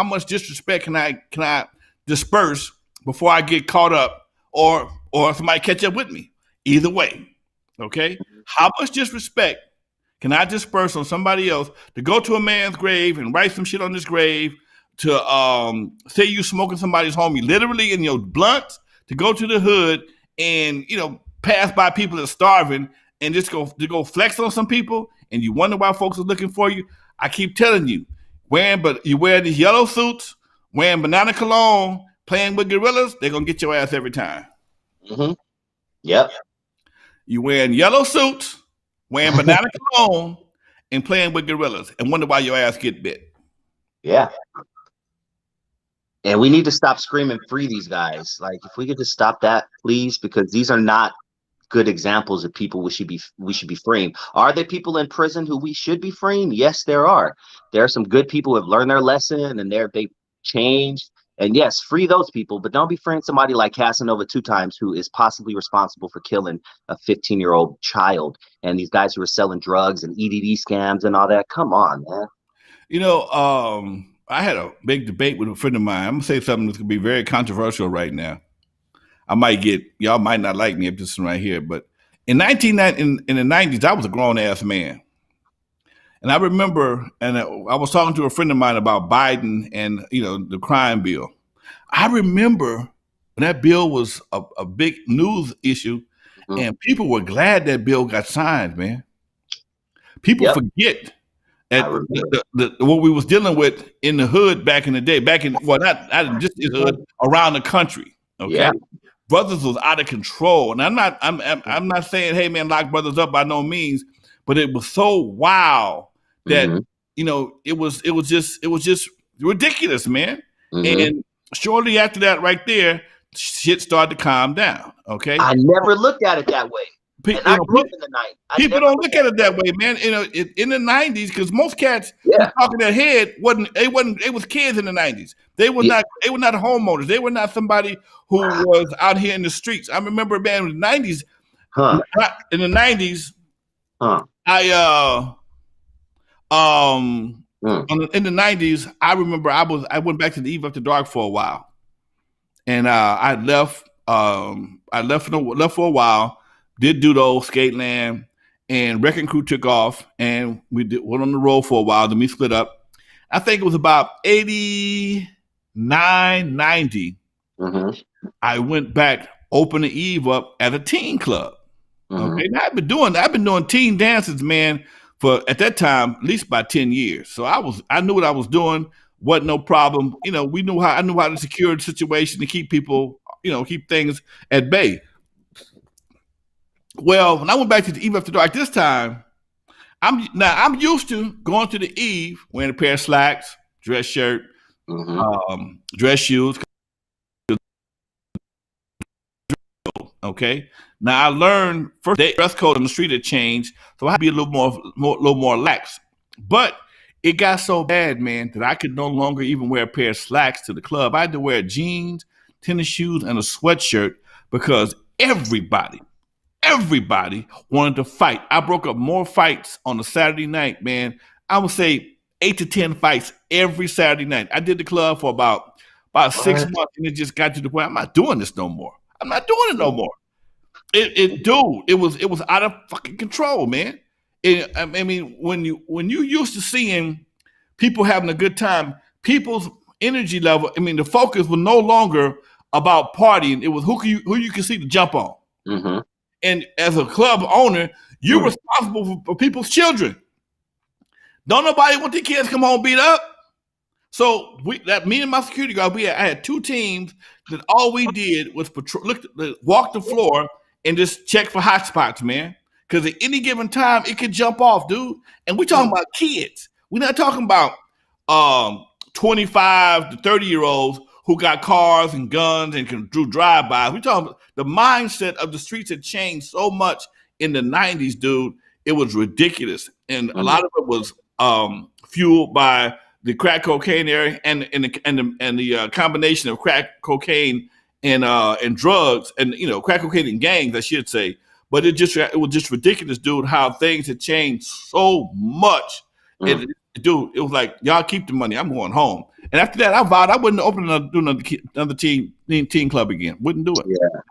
much disrespect can I disperse before I get caught up, or somebody catch up with me. Either way, okay. How much disrespect can I disperse on somebody else to go to a man's grave and write some shit on his grave? To say you smoking somebody's homie, literally in your blunt, to go to the hood and pass by people that are starving and just go flex on some people, and you wonder why folks are looking for you. I keep telling you, you wear these yellow suits, wearing banana cologne, playing with gorillas, they're gonna get your ass every time. Yep. You wearing yellow suits, wearing banana cologne, and playing with gorillas, and wonder why your ass get bit. Yeah. And we need to stop screaming free these guys. Like, if we could just stop that, please, because these are not good examples of people we should be freeing. Are there people in prison who we should be freeing? Yes, there are. There are some good people who have learned their lesson and they've changed. And yes, free those people, but don't be freeing somebody like Casanova 2 times, who is possibly responsible for killing a 15-year-old child, and these guys who are selling drugs and EDD scams and all that. Come on, man. I had a big debate with a friend of mine. I'm gonna say something that's gonna be very controversial right now. Y'all might not like me if this is right here, but in the 90s, I was a grown ass man, and I remember, and I was talking to a friend of mine about Biden and the crime bill. I remember when that bill was a big news issue, and people were glad that bill got signed. Man, people forget. What we was dealing with in the hood back in the day, not just in the hood, around the country. Okay, brothers was out of control, and I'm not saying, hey man, lock brothers up by no means, but it was so wild that it was just ridiculous, man. And shortly after that, right there, shit started to calm down. Okay, I never looked at it that way. I grew up in the 90s. People don't look at it that way, man. In the 90s, because most cats talking their head they was kids in the 90s. They were not homeowners. They were not somebody who was out here in the streets. I remember, man, in the 90s, Huh. In the 90s, Huh. In the 90s, I remember I went back to the Eve After Dark for a while, and I left. Left for a while. Did Dudo, Skateland, and Wrecking Crew took off, and went on the road for a while. Then we split up. I think it was about 89, 90. Mm-hmm. I went back, opened the Eve up at a teen club. Mm-hmm. Okay, now I've been doing teen dances, man, for at that time at least about 10 years. So I knew what I was doing. Wasn't no problem. I knew how to secure the situation to keep people, keep things at bay. Well, when I went back to the Eve After Dark this time, I'm used to going to the Eve wearing a pair of slacks, dress shirt, dress shoes. Okay. Now I learned first day dress code on the street had changed, so I had to be a little more lax. But it got so bad, man, that I could no longer even wear a pair of slacks to the club. I had to wear jeans, tennis shoes, and a sweatshirt because everybody wanted to fight. I broke up more fights on a Saturday night, man. I would say 8 to 10 fights every Saturday night. I did the club for about 6 months, and it just got to the point I'm not doing this no more. I'm not doing it no more. It was out of fucking control, man. I mean, when you used to seeing people having a good time, people's energy level, I mean, the focus was no longer about partying. It was who you can see to jump on. Mm-hmm. And as a club owner, you're responsible for people's children. Don't nobody want their kids come home beat up. So me and my security guard, I had 2 teams that all we did was walk the floor and just check for hot spots, man. Because at any given time, it could jump off, dude. And we're talking about kids. We're not talking about 25 to 30-year-olds who got cars and guns and can do drive-bys. We're talking about the mindset of the streets had changed so much in the 90s, dude. It was ridiculous. And a lot of it was fueled by the crack cocaine area and the combination of crack cocaine and drugs and crack cocaine and gangs, I should say. But it was just ridiculous, dude, how things had changed so much. Dude, it was like, y'all keep the money. I'm going home. And after that, I vowed I wouldn't open another teen club again. Wouldn't do it. Yeah.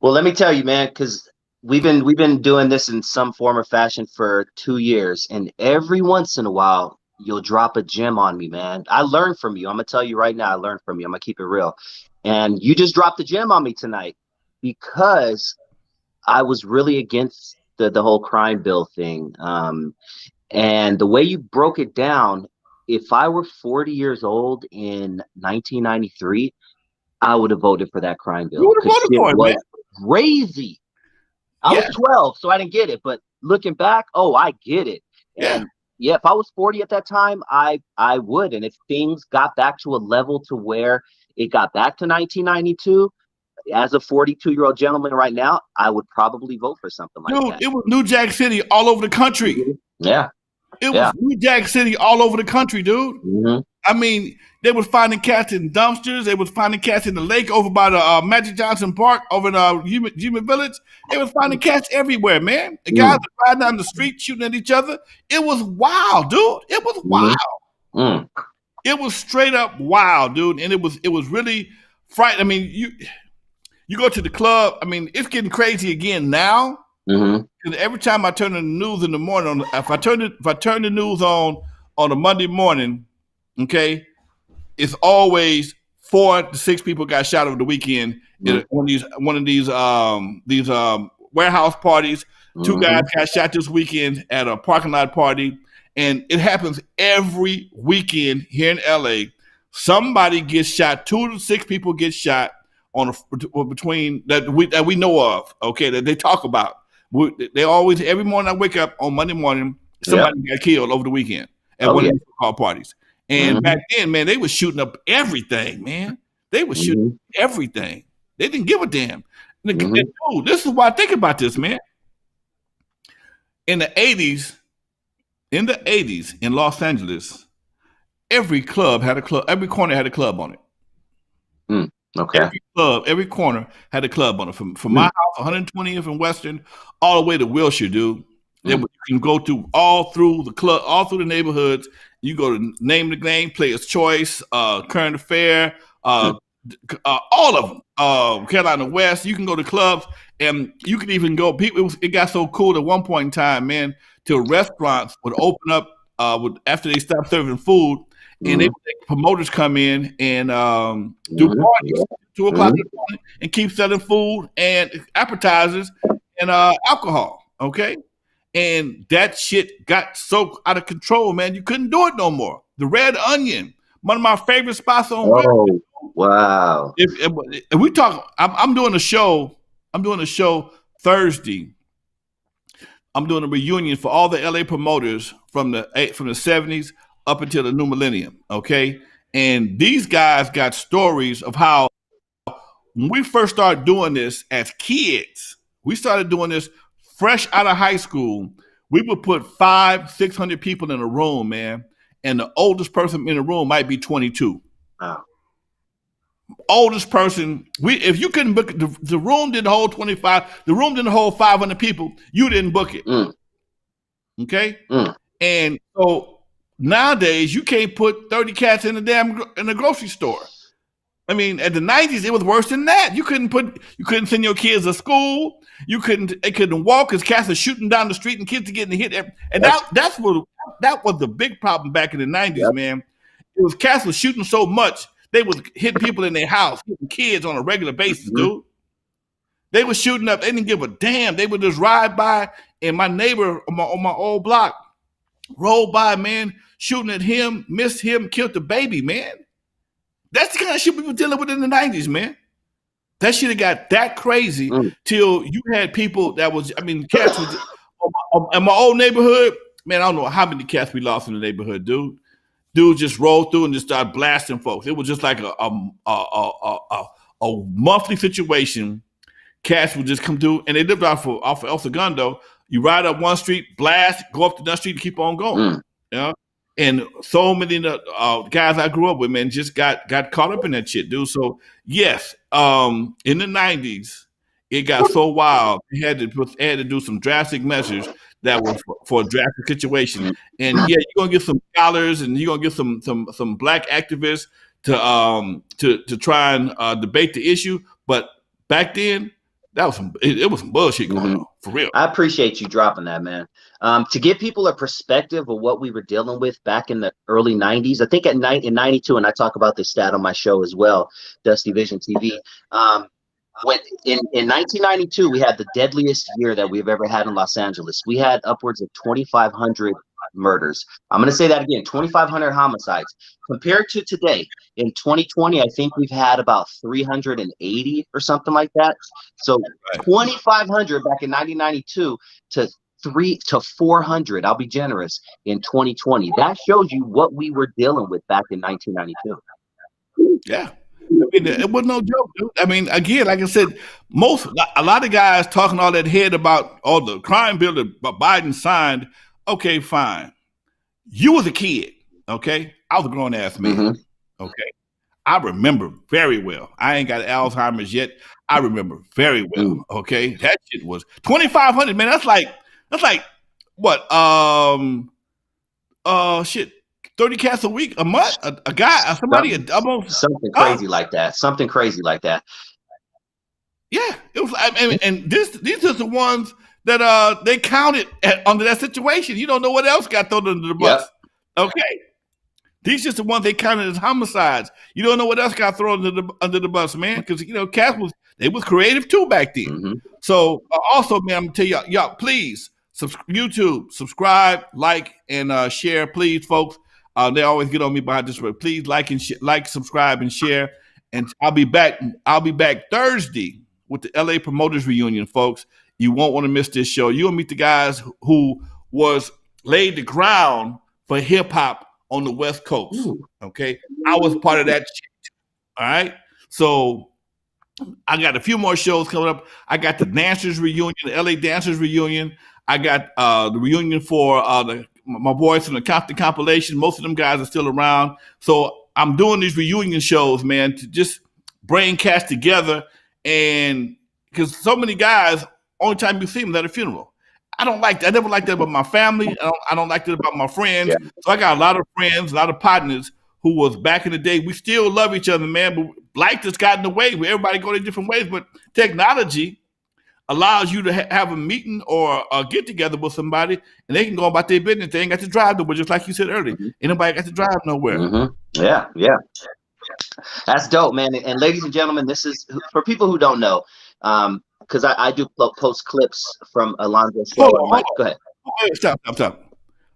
Well, let me tell you, man, because we've been doing this in some form or fashion for 2 years, and every once in a while you'll drop a gem on me, man. I learned from you. I'm gonna tell you right now, I learned from you. I'm gonna keep it real. And you just dropped a gem on me tonight because I was really against the whole crime bill thing. And the way you broke it down, if I were 40 years old in 1993, I would have voted for that crime bill. You would have voted for it, man. Crazy. I was 12, so I didn't get it. But looking back, I get it. And if I was 40 at that time, I would. And if things got back to a level to where it got back to 1992, as a 42-year-old gentleman right now, I would probably vote for something like that. It was New Jack City all over the country. Yeah. It was New Jack City all over the country, dude. Mm-hmm. I mean, they was finding cats in dumpsters. They was finding cats in the lake over by the Magic Johnson Park over in Human Village. They was finding cats everywhere, man. The guys were riding down the street shooting at each other. It was wild, dude. It was wild. It was straight up wild, dude. And it was really frightening. I mean, you go to the club. I mean, it's getting crazy again now. Because every time I turn on the news in the morning, if I turn the news on a Monday morning, okay, it's always 4 to 6 people got shot over the weekend in one of these warehouse parties. 2 guys got shot this weekend at a parking lot party, and it happens every weekend here in LA. Somebody gets shot. 2 to 6 people get shot between that we know of. Okay, that they talk about. They always, every morning I wake up on Monday morning, somebody got killed over the weekend at one of these call parties. And back then, man, they were shooting up everything, man. They were shooting everything. They didn't give a damn. And dude, this is why I think about this, man. In the 80s in Los Angeles, every corner had a club on it. Okay. Every club, every corner had a club on it. From my house, 120th and Western, all the way to Wilshire, dude. You can go through all through the club, all through the neighborhoods. You go to Name the Game, Player's Choice, Current Affair, all of them. Carolina West. You can go to clubs, and you can even go. It got so cool at one point in time, man, till restaurants would open up after they stopped serving food, and they would make promoters come in and do parties 2 o'clock in the morning and keep selling food and appetizers and alcohol. Okay. And that shit got so out of control, man. You couldn't do it no more. The Red Onion, one of my favorite spots on. Oh, wow! If we talk, I'm doing a show. I'm doing a show Thursday. I'm doing a reunion for all the LA promoters from the 70s up until the new millennium. Okay, and these guys got stories of how when we first started doing this as kids. We started doing this fresh out of high school. We would put 500-600 people in a room, man, and the oldest person in the room might be 22. Wow. Oldest person. If you couldn't book it, the room didn't hold 25. The room didn't hold 500 people. You didn't book it. Okay. And so nowadays you can't put 30 cats in a grocery store. I mean, at the 90s, it was worse than that. You couldn't send your kids to school. They couldn't walk because cats are shooting down the street and kids are getting hit. And that was the big problem back in the 90s, man. It was cats were shooting so much, they was hitting people in their house, hitting kids on a regular basis, dude. They were shooting up. They didn't give a damn. They would just ride by, and my neighbor on my old block rolled by, man, shooting at him, missed him, killed the baby, man. That's the kind of shit we were dealing with in the 90s, man. That shit got that crazy till you had people that was, cats was, in my old neighborhood, man, I don't know how many cats we lost in the neighborhood, dude. Dude just rolled through and just started blasting folks. It was just like a monthly situation. Cats would just come through, and they lived off of El Segundo. You ride up one street, blast, go up to that street, and keep on going. You know? And so many guys I grew up with, man, just got caught up in that shit, dude. So yes, in the 90s, it got so wild. They had to do some drastic measures that was for a drastic situation. And yeah, you're gonna get some scholars and you're gonna get some black activists to try and debate the issue. But back then, that was it was some bullshit going on, for real. I appreciate you dropping that, man. To give people a perspective of what we were dealing with back in the early 90s, I think in 92, and I talk about this stat on my show as well, Dusty Vision TV. When in 1992, we had the deadliest year that we've ever had in Los Angeles. We had upwards of 2,500 murders. I'm going to say that again, 2,500 homicides. Compared to today, in 2020, I think we've had about 380 or something like that. So 2,500 back in 1992 to 400, I'll be generous, in 2020. That shows you what we were dealing with back in 1992. Yeah. It was no joke, dude. I mean, again, like I said, a lot of guys talking all that head about all the crime bill that Biden signed. Okay, fine. You was a kid, okay? I was a grown ass man, okay? I remember very well. I ain't got Alzheimer's yet. I remember very well, okay? That shit was 2,500, man. That's like what? Shit. 30 cats a week, a month, a guy, somebody, almost something crazy like that. Something crazy like that. Yeah, it was. And these are the ones that they counted under that situation. You don't know what else got thrown under the bus. Yep. Okay, these just the ones they counted as homicides. You don't know what else got thrown under the bus, man. Because cats was creative too back then. So also, man, I'm gonna tell y'all, please YouTube, subscribe, like, and share, please, folks. They always get on me behind this word. Please like, subscribe, and share. And I'll be back Thursday with the LA Promoters Reunion, folks. You won't want to miss this show. You'll meet the guys who laid the ground for hip hop on the West Coast. Okay, I was part of that shit. All right, so I got a few more shows coming up. I got the Dancers Reunion, the LA Dancers Reunion. I got the reunion for my boys from the Compton compilation. Most of them guys are still around. So I'm doing these reunion shows, man, to just brain cast together, and because so many guys, only time you see them is at a funeral. I don't like that. I never liked that about my family. I don't like that about my friends. Yeah. So I got a lot of friends, a lot of partners who was back in the day. We still love each other, man, but life has gotten away where everybody go their different ways. But technology allows you to have a meeting or a get together with somebody, and they can go about their business. They ain't got to drive nowhere, just like you said earlier. Ain't nobody got to drive nowhere. Yeah. That's dope, man. And ladies and gentlemen, this is for people who don't know, because I do post clips from Lonzo's show. Mike, go ahead. Stop.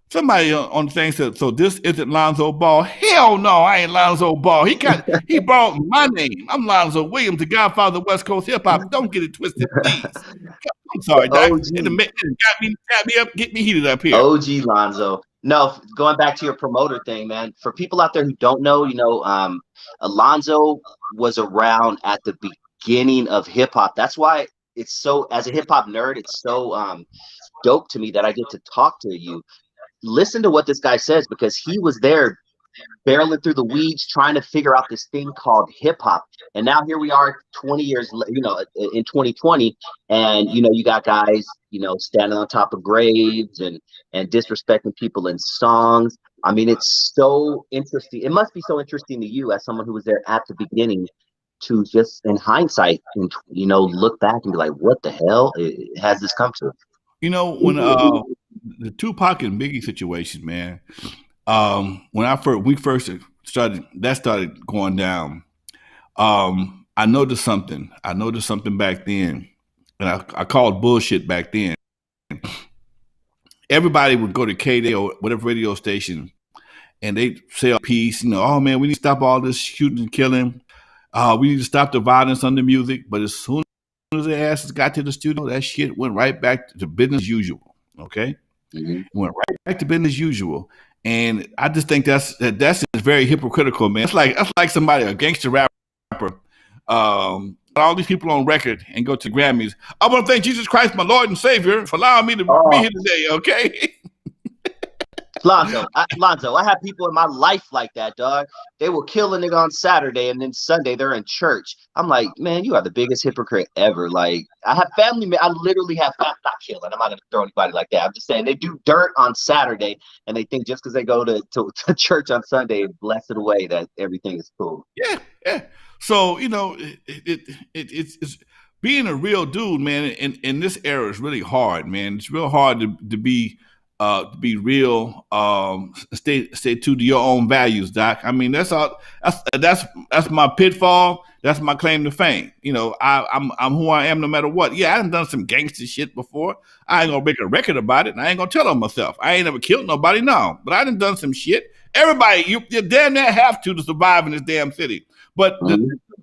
Somebody on the thing said, so this isn't Lonzo Ball. Hell no, I ain't Lonzo Ball. He brought my name. I'm Lonzo Williams, the godfather of West Coast hip hop. Don't get it twisted, please. I'm sorry, Doc. It got me up, get me heated up here. OG Lonzo. No, going back to your promoter thing, man. For people out there who don't know, Lonzo was around at the beginning of hip hop. That's why it's so, as a hip hop nerd, it's so dope to me that I get to talk to you. Listen to what this guy says, because he was there barreling through the weeds trying to figure out this thing called hip hop. And now here we are 20 years, in 2020, and you got guys, standing on top of graves and disrespecting people in songs. I mean, it's so interesting. It must be so interesting to you as someone who was there at the beginning to just, in hindsight, and look back and be like, what the hell has this come to? When the Tupac and Biggie situation, man, when we first started going down, I noticed something. Back then, and I called bullshit back then. Everybody would go to KD or whatever radio station, and they say a piece, oh man, we need to stop all this shooting and killing. We need to stop the violence on the music. But as soon as their asses got to the studio, that shit went right back to business as usual. Okay, It went right back to business as usual. And I just think that's very hypocritical, man. That's like somebody, a gangster rapper, all these people on record and go to Grammys. I want to thank Jesus Christ, my Lord and Savior, for allowing me to be here today. Okay. Lonzo, I have people in my life like that, dog. They will kill a nigga on Saturday, and then Sunday they're in church. I'm like, man, you are the biggest hypocrite ever. Like, I have family. I literally have family. Not killing. I'm not gonna throw anybody like that. I'm just saying they do dirt on Saturday, and they think just because they go to church on Sunday, bless it away, that everything is cool. Yeah. So it's being a real dude, man. In this era is really hard, man. It's real hard to be real, stay true to your own values, Doc. I mean, that's my pitfall. That's my claim to fame. I'm who I am no matter what. Yeah, I done some gangster shit before. I ain't gonna make a record about it, and I ain't gonna tell on myself. I ain't never killed nobody, no. But I done some shit. Everybody, you damn near have to survive in this damn city. But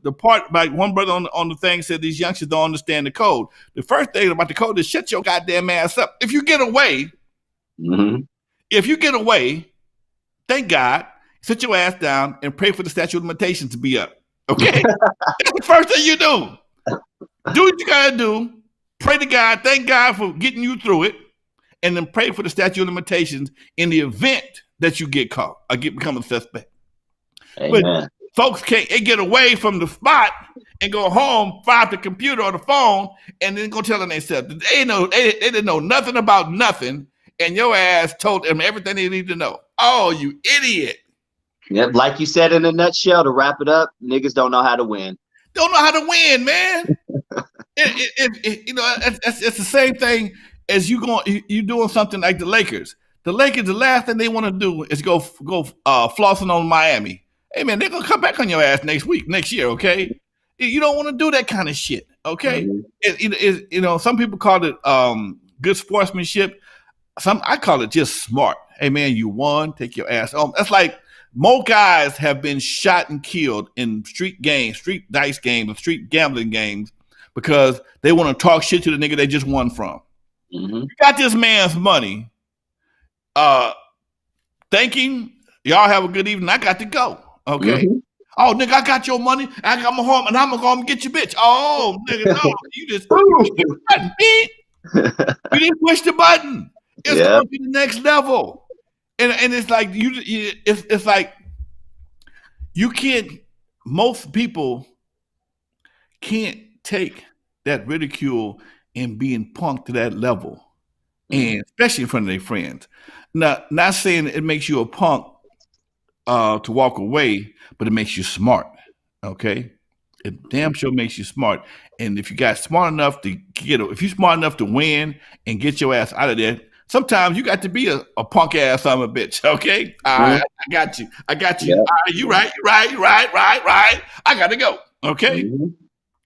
the part, like one brother on the thing said, these youngsters don't understand the code. The first thing about the code is shut your goddamn ass up. If you get away. If you get away, thank God, sit your ass down and pray for the statute of limitations to be up. Okay? That's the first thing you do. Do what you gotta do. Pray to God. Thank God for getting you through it. And then pray for the statute of limitations in the event that you get caught or become a suspect. Amen. But folks can't get away from the spot and go home, fire the computer or the phone, and then go tell them themselves. They didn't know nothing about nothing. And your ass told them everything they need to know. Oh, you idiot. Yep, like you said in a nutshell, to wrap it up, niggas don't know how to win. Don't know how to win, man. It's the same thing as you doing something like the Lakers. The Lakers, the last thing they want to do is go flossing on Miami. Hey, man, they're going to come back on your ass next year, okay? You don't want to do that kind of shit, okay? Some people call it good sportsmanship. I call it just smart. Hey man, you won. Take your ass home. That's like more guys have been shot and killed in street games, street dice games, and street gambling games because they want to talk shit to the nigga they just won from. You got this man's money. Thinking y'all have a good evening. I got to go. Okay. Oh nigga, I got your money. I got my home, and I'm gonna go and get your bitch. Oh nigga, no, you just pushed the button, bitch. You didn't push the button. It's going to be the next level, and it's like it's like you can't. Most people can't take that ridicule and being punked to that level, and especially in front of their friends. Not saying it makes you a punk to walk away, but it makes you smart. Okay, it damn sure makes you smart. And if you got smart enough to if you're smart enough to win and get your ass out of there, sometimes you got to be a punk ass son of a bitch. Okay, all right, I got you. I got you. Yep. All right, you right. I got to go. Okay.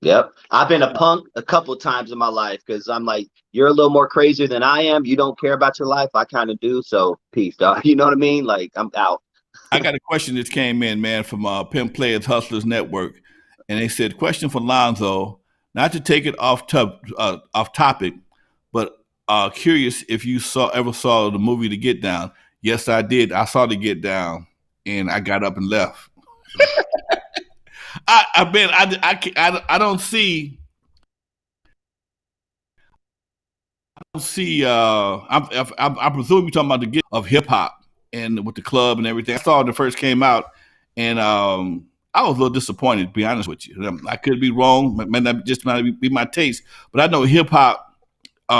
Yep. I've been a punk a couple times in my life because I'm like, you're a little more crazier than I am. You don't care about your life. I kind of do. So peace, dog. You know what I mean? Like, I'm out. I got a question that came in, man, from Pimp Players Hustlers Network, and they said, "Question for Lonzo, not to take it off topic, but curious if you ever saw the movie The Get Down." Yes, I did. I saw The Get Down, and I got up and left. I don't see. I presume you're talking about the get of hip hop and with the club and everything. I saw it when it first came out, and I was a little disappointed, to be honest with you. I could be wrong, might not be my taste, but I know hip hop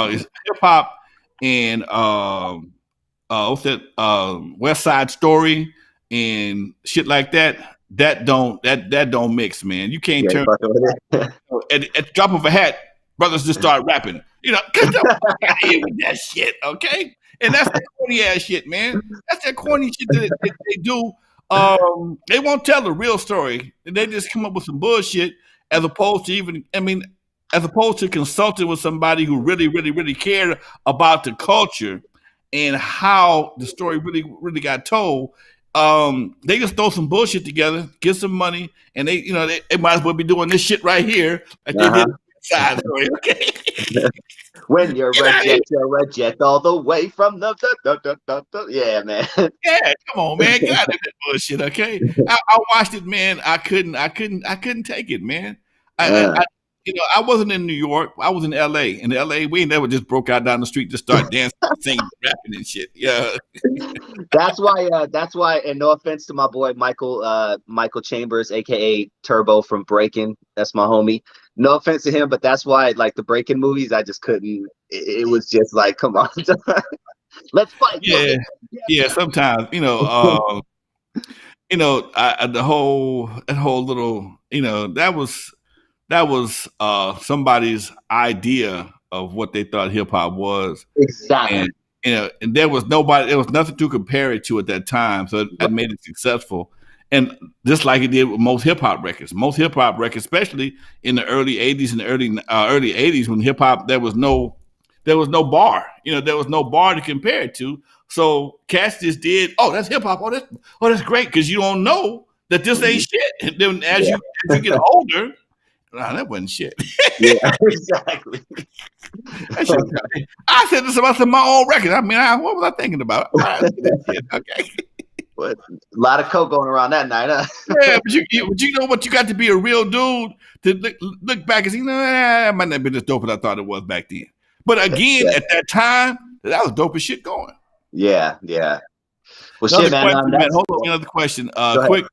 is hip hop and what's that West Side Story and shit like that. That don't mix, man. You can't turn at the drop of a hat. Brothers just start rapping, because they're with that shit, okay? And that's that corny ass shit, man. That's that corny shit that they do. They won't tell the real story. They just come up with some bullshit as opposed to consulting with somebody who really, really, really cared about the culture and how the story really, really got told. They just throw some bullshit together, get some money, and they might as well be doing this shit right here like they did side story, okay? When you're a jet all the way from the yeah, man. Yeah, come on, man. Get out of that bullshit, okay? I watched it, man. I couldn't take it, man. I wasn't in New York. I was in LA. In LA, we never just broke out down the street to start dancing, singing, rapping and shit. Yeah. That's why, and no offense to my boy Michael Chambers, aka Turbo from Breaking. That's my homie. No offense to him, but that's why, like, the Breaking movies, I just couldn't. It was just like, come on, let's fight. Yeah. Sometimes, the whole little, that was somebody's idea of what they thought hip hop was. Exactly. And there was nothing to compare it to at that time. So that made it successful. And just like it did with most hip hop records, especially in the early 80s and the early 80s, when hip hop, there was no bar, there was no bar to compare it to. So cats just did, oh, that's hip hop. Oh, that's great. Cause you don't know that this ain't shit. And then as you get older, that wasn't shit. Yeah, exactly. I said this about my own record. I mean, what was I thinking about? Okay. But a lot of coke going around that night, huh? Yeah, but you know what? You got to be a real dude to look back and see, it might not be as dope as I thought it was back then. But again, at that time, that was dope as shit going. Yeah. Well, shit, man. Hold on, another question. Quick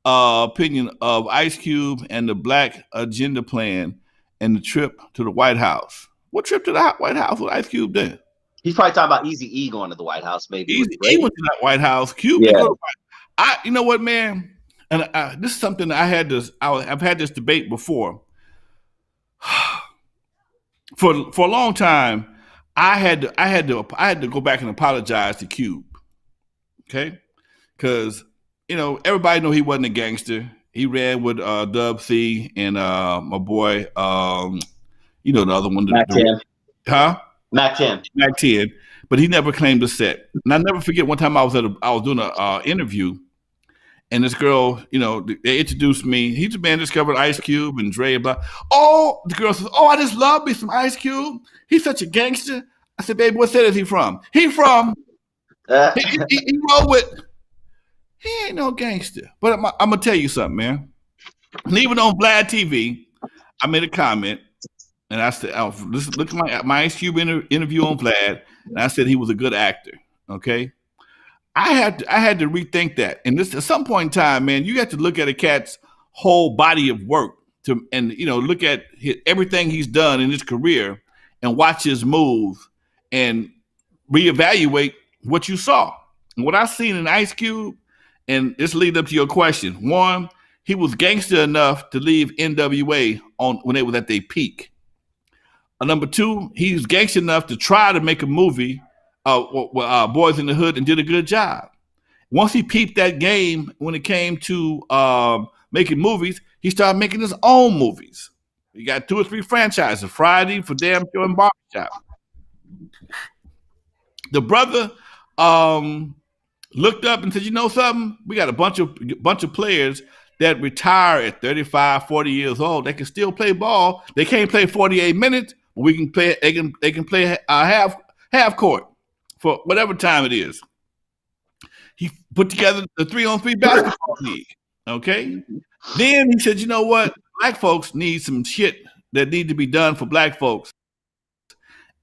opinion of Ice Cube and the Black Agenda Plan and the trip to the White House. What trip to the White House was Ice Cube doing? He's probably talking about Eazy-E going to the White House, maybe. He went to that White House. Cube, you know what, man? And this is something that I've had this debate before. For a long time, I had to go back and apologize to Cube. Okay, because everybody know he wasn't a gangster. He ran with Dub C and my boy, the other one, Mac 10. Mac 10. Mac 10. But he never claimed a set. And I never forget one time I was doing an interview, and this girl, they introduced me. He's a man discovered Ice Cube and Dre and blah. Oh, the girl says, "Oh, I just love me some Ice Cube. He's such a gangster." I said, "Baby, what set is he from?" He from he rolled with. He ain't no gangster. But I'm gonna tell you something, man. And even on Vlad TV, I made a comment. And I said, look at my Ice Cube interview on Vlad, and I said he was a good actor. Okay, I had to rethink that. And this at some point in time, man, you have to look at a cat's whole body of work and look at everything he's done in his career and watch his moves and reevaluate what you saw. And what I've seen in Ice Cube, and this leads up to your question. One, he was gangster enough to leave N.W.A. when they was at their peak. Number two, he was gangster enough to try to make a movie, Boys in the Hood, and did a good job. Once he peeped that game when it came to making movies, he started making his own movies. He got 2 or 3 franchises: Friday, For Damn Sure, and Barbershop. The brother looked up and said, "You know something? We got a bunch of players that retire at 35, 40 years old. They can still play ball. They can't play 48 minutes, but we can play. They can play half court for whatever time it is." He put together the 3-on-3 basketball league. Okay. Then he said, "You know what? Black folks need some shit that need to be done for black folks."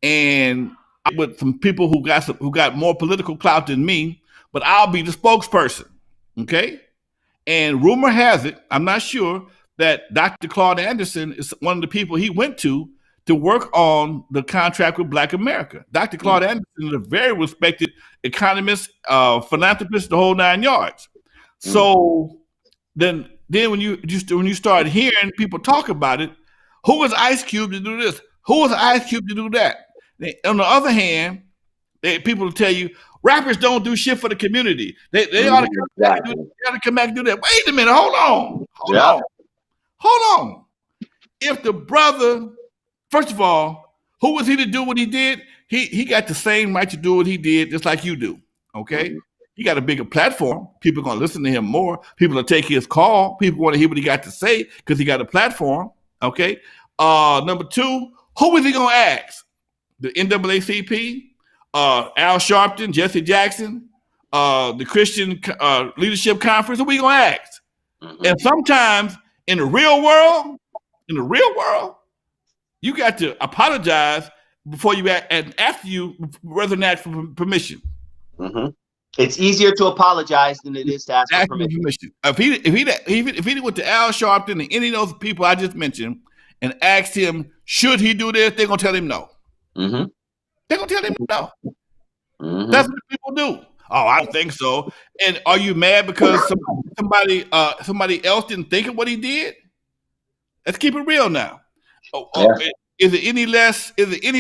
And with some people who got more political clout than me, but I'll be the spokesperson. Okay. And rumor has it, I'm not sure, that Dr. Claude Anderson is one of the people he went to work on the contract with Black America. Dr. Claude Anderson is a very respected economist, philanthropist, the whole 9 yards. So then when you start hearing people talk about it, who was Ice Cube to do this? Who was Ice Cube to do that? On the other hand, people will tell you rappers don't do shit for the community. They ought to come back and do that. Wait a minute, hold on. If the brother, first of all, who was he to do what he did? He got the same right to do what he did, just like you do. Okay, he got a bigger platform. People are gonna listen to him more. People will take his call. People want to hear what he got to say because he got a platform. Okay. Number two, who was he gonna ask? The NAACP, Al Sharpton, Jesse Jackson, the Christian Leadership Conference. Who we gonna ask? And sometimes in the real world, you got to apologize before you act, and after you, rather than ask for permission. It's easier to apologize than it is to ask for permission. If he went to Al Sharpton and any of those people I just mentioned and asked him, should he do this, they're gonna tell him no. They're gonna tell him no. That's what people do. Oh, I don't think so. And are you mad because somebody else didn't think of what he did? Let's keep it real now. Is it any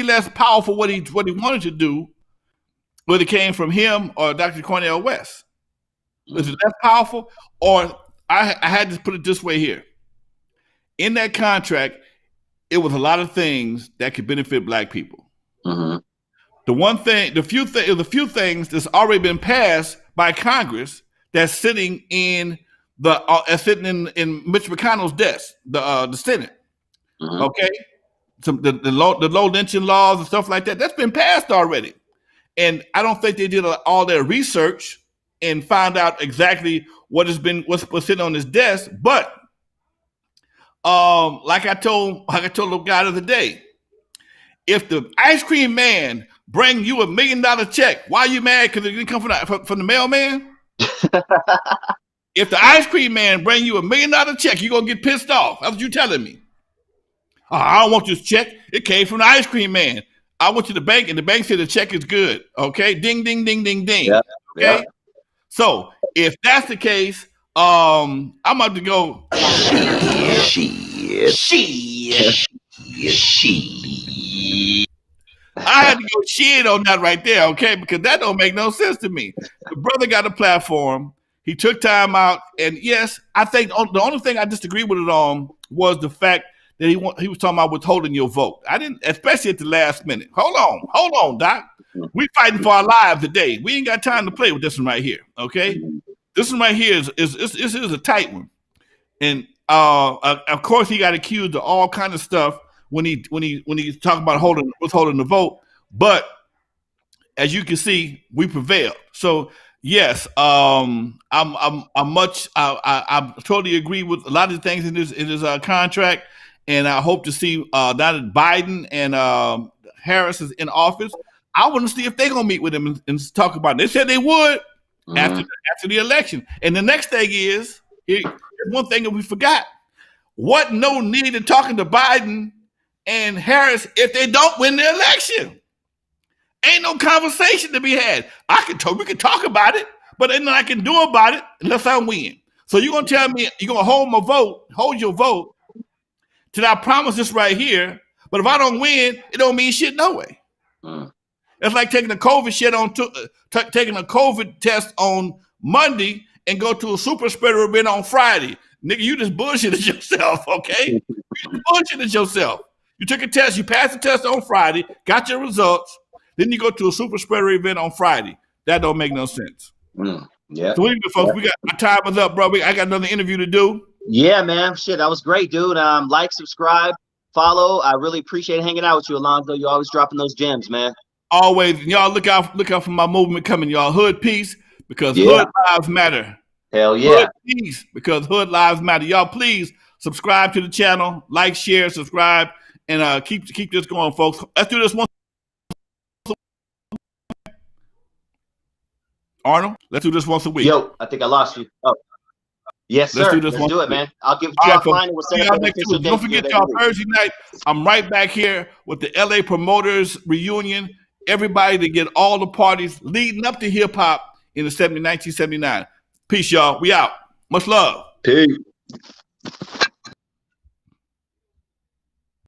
less powerful what he wanted to do, whether it came from him or Dr. Cornel West? Is it less powerful? Or I had to put it this way here. In that contract, it was a lot of things that could benefit black people. The few things that's already been passed by Congress that's sitting in in Mitch McConnell's desk, the Senate. Okay, the low lynching laws and stuff like that, that's been passed already. And I don't think they did all their research and found out exactly what's sitting on his desk. But like I told the guy the other day, if the ice cream man bring you $1 million check, why are you mad? Because it didn't come from the mailman? If the ice cream man bring you $1 million check, you're gonna get pissed off. That's what you telling me. Oh, I don't want this check. It came from the ice cream man. I went to the bank and the bank said the check is good. Okay, ding, ding, ding, ding, ding. Yeah, okay. Yeah. So if that's the case, I'm about to go. I had to go shit on that right there, okay? Because that don't make no sense to me. The brother got a platform. He took time out, and yes, I think the only thing I disagree with it on was the fact that he was talking about withholding your vote. I didn't, especially at the last minute. Hold on, Doc. We fighting for our lives today. We ain't got time to play with this one right here, okay? This one right here is a tight one, and of course he got accused of all kind of stuff when he talking about withholding the vote. But as you can see, we prevailed. So yes, I totally agree with a lot of the things in this contract. And I hope to see now that Biden and Harris is in office, I want to see if they're gonna meet with him and talk about it. They said they would after the election. And the next thing is, here's one thing that we forgot. what no need in talking to Biden and Harris if they don't win the election. Ain't no conversation to be had. We can talk about it, but ain't nothing I can do about it unless I win. So you're gonna tell me you're gonna hold your vote till I promise this right here. But if I don't win, it don't mean shit no way. It's like taking a COVID taking a COVID test on Monday and go to a super spreader event on Friday. Nigga, you just bullshitted yourself, okay? You just bullshitted yourself. You took a test, you passed the test on Friday, got your results, then you go to a super spreader event on Friday. That don't make no sense. Yeah. So anyway, folks, we got our time is up, bro. I got another interview to do. Yeah, man. Shit, that was great, dude. Like, subscribe, follow. I really appreciate hanging out with you, Alonzo. You're always dropping those gems, man. Always. Y'all look out for my movement coming, y'all. Hood peace, because hood lives matter. Hell yeah. Hood peace, because hood lives matter. Y'all please subscribe to the channel, like, share, subscribe, and keep this going, folks. Let's do this one. Arnold, let's do this once a week. Yo, I think I lost you. Oh, yes, sir. Let's do it, man. I'll give it to you offline and we'll set up an official date. Don't forget, y'all, Thursday night, I'm right back here with the LA Promoters Reunion. Everybody to get all the parties leading up to hip hop in the 1979. Peace, y'all. We out. Much love. Peace.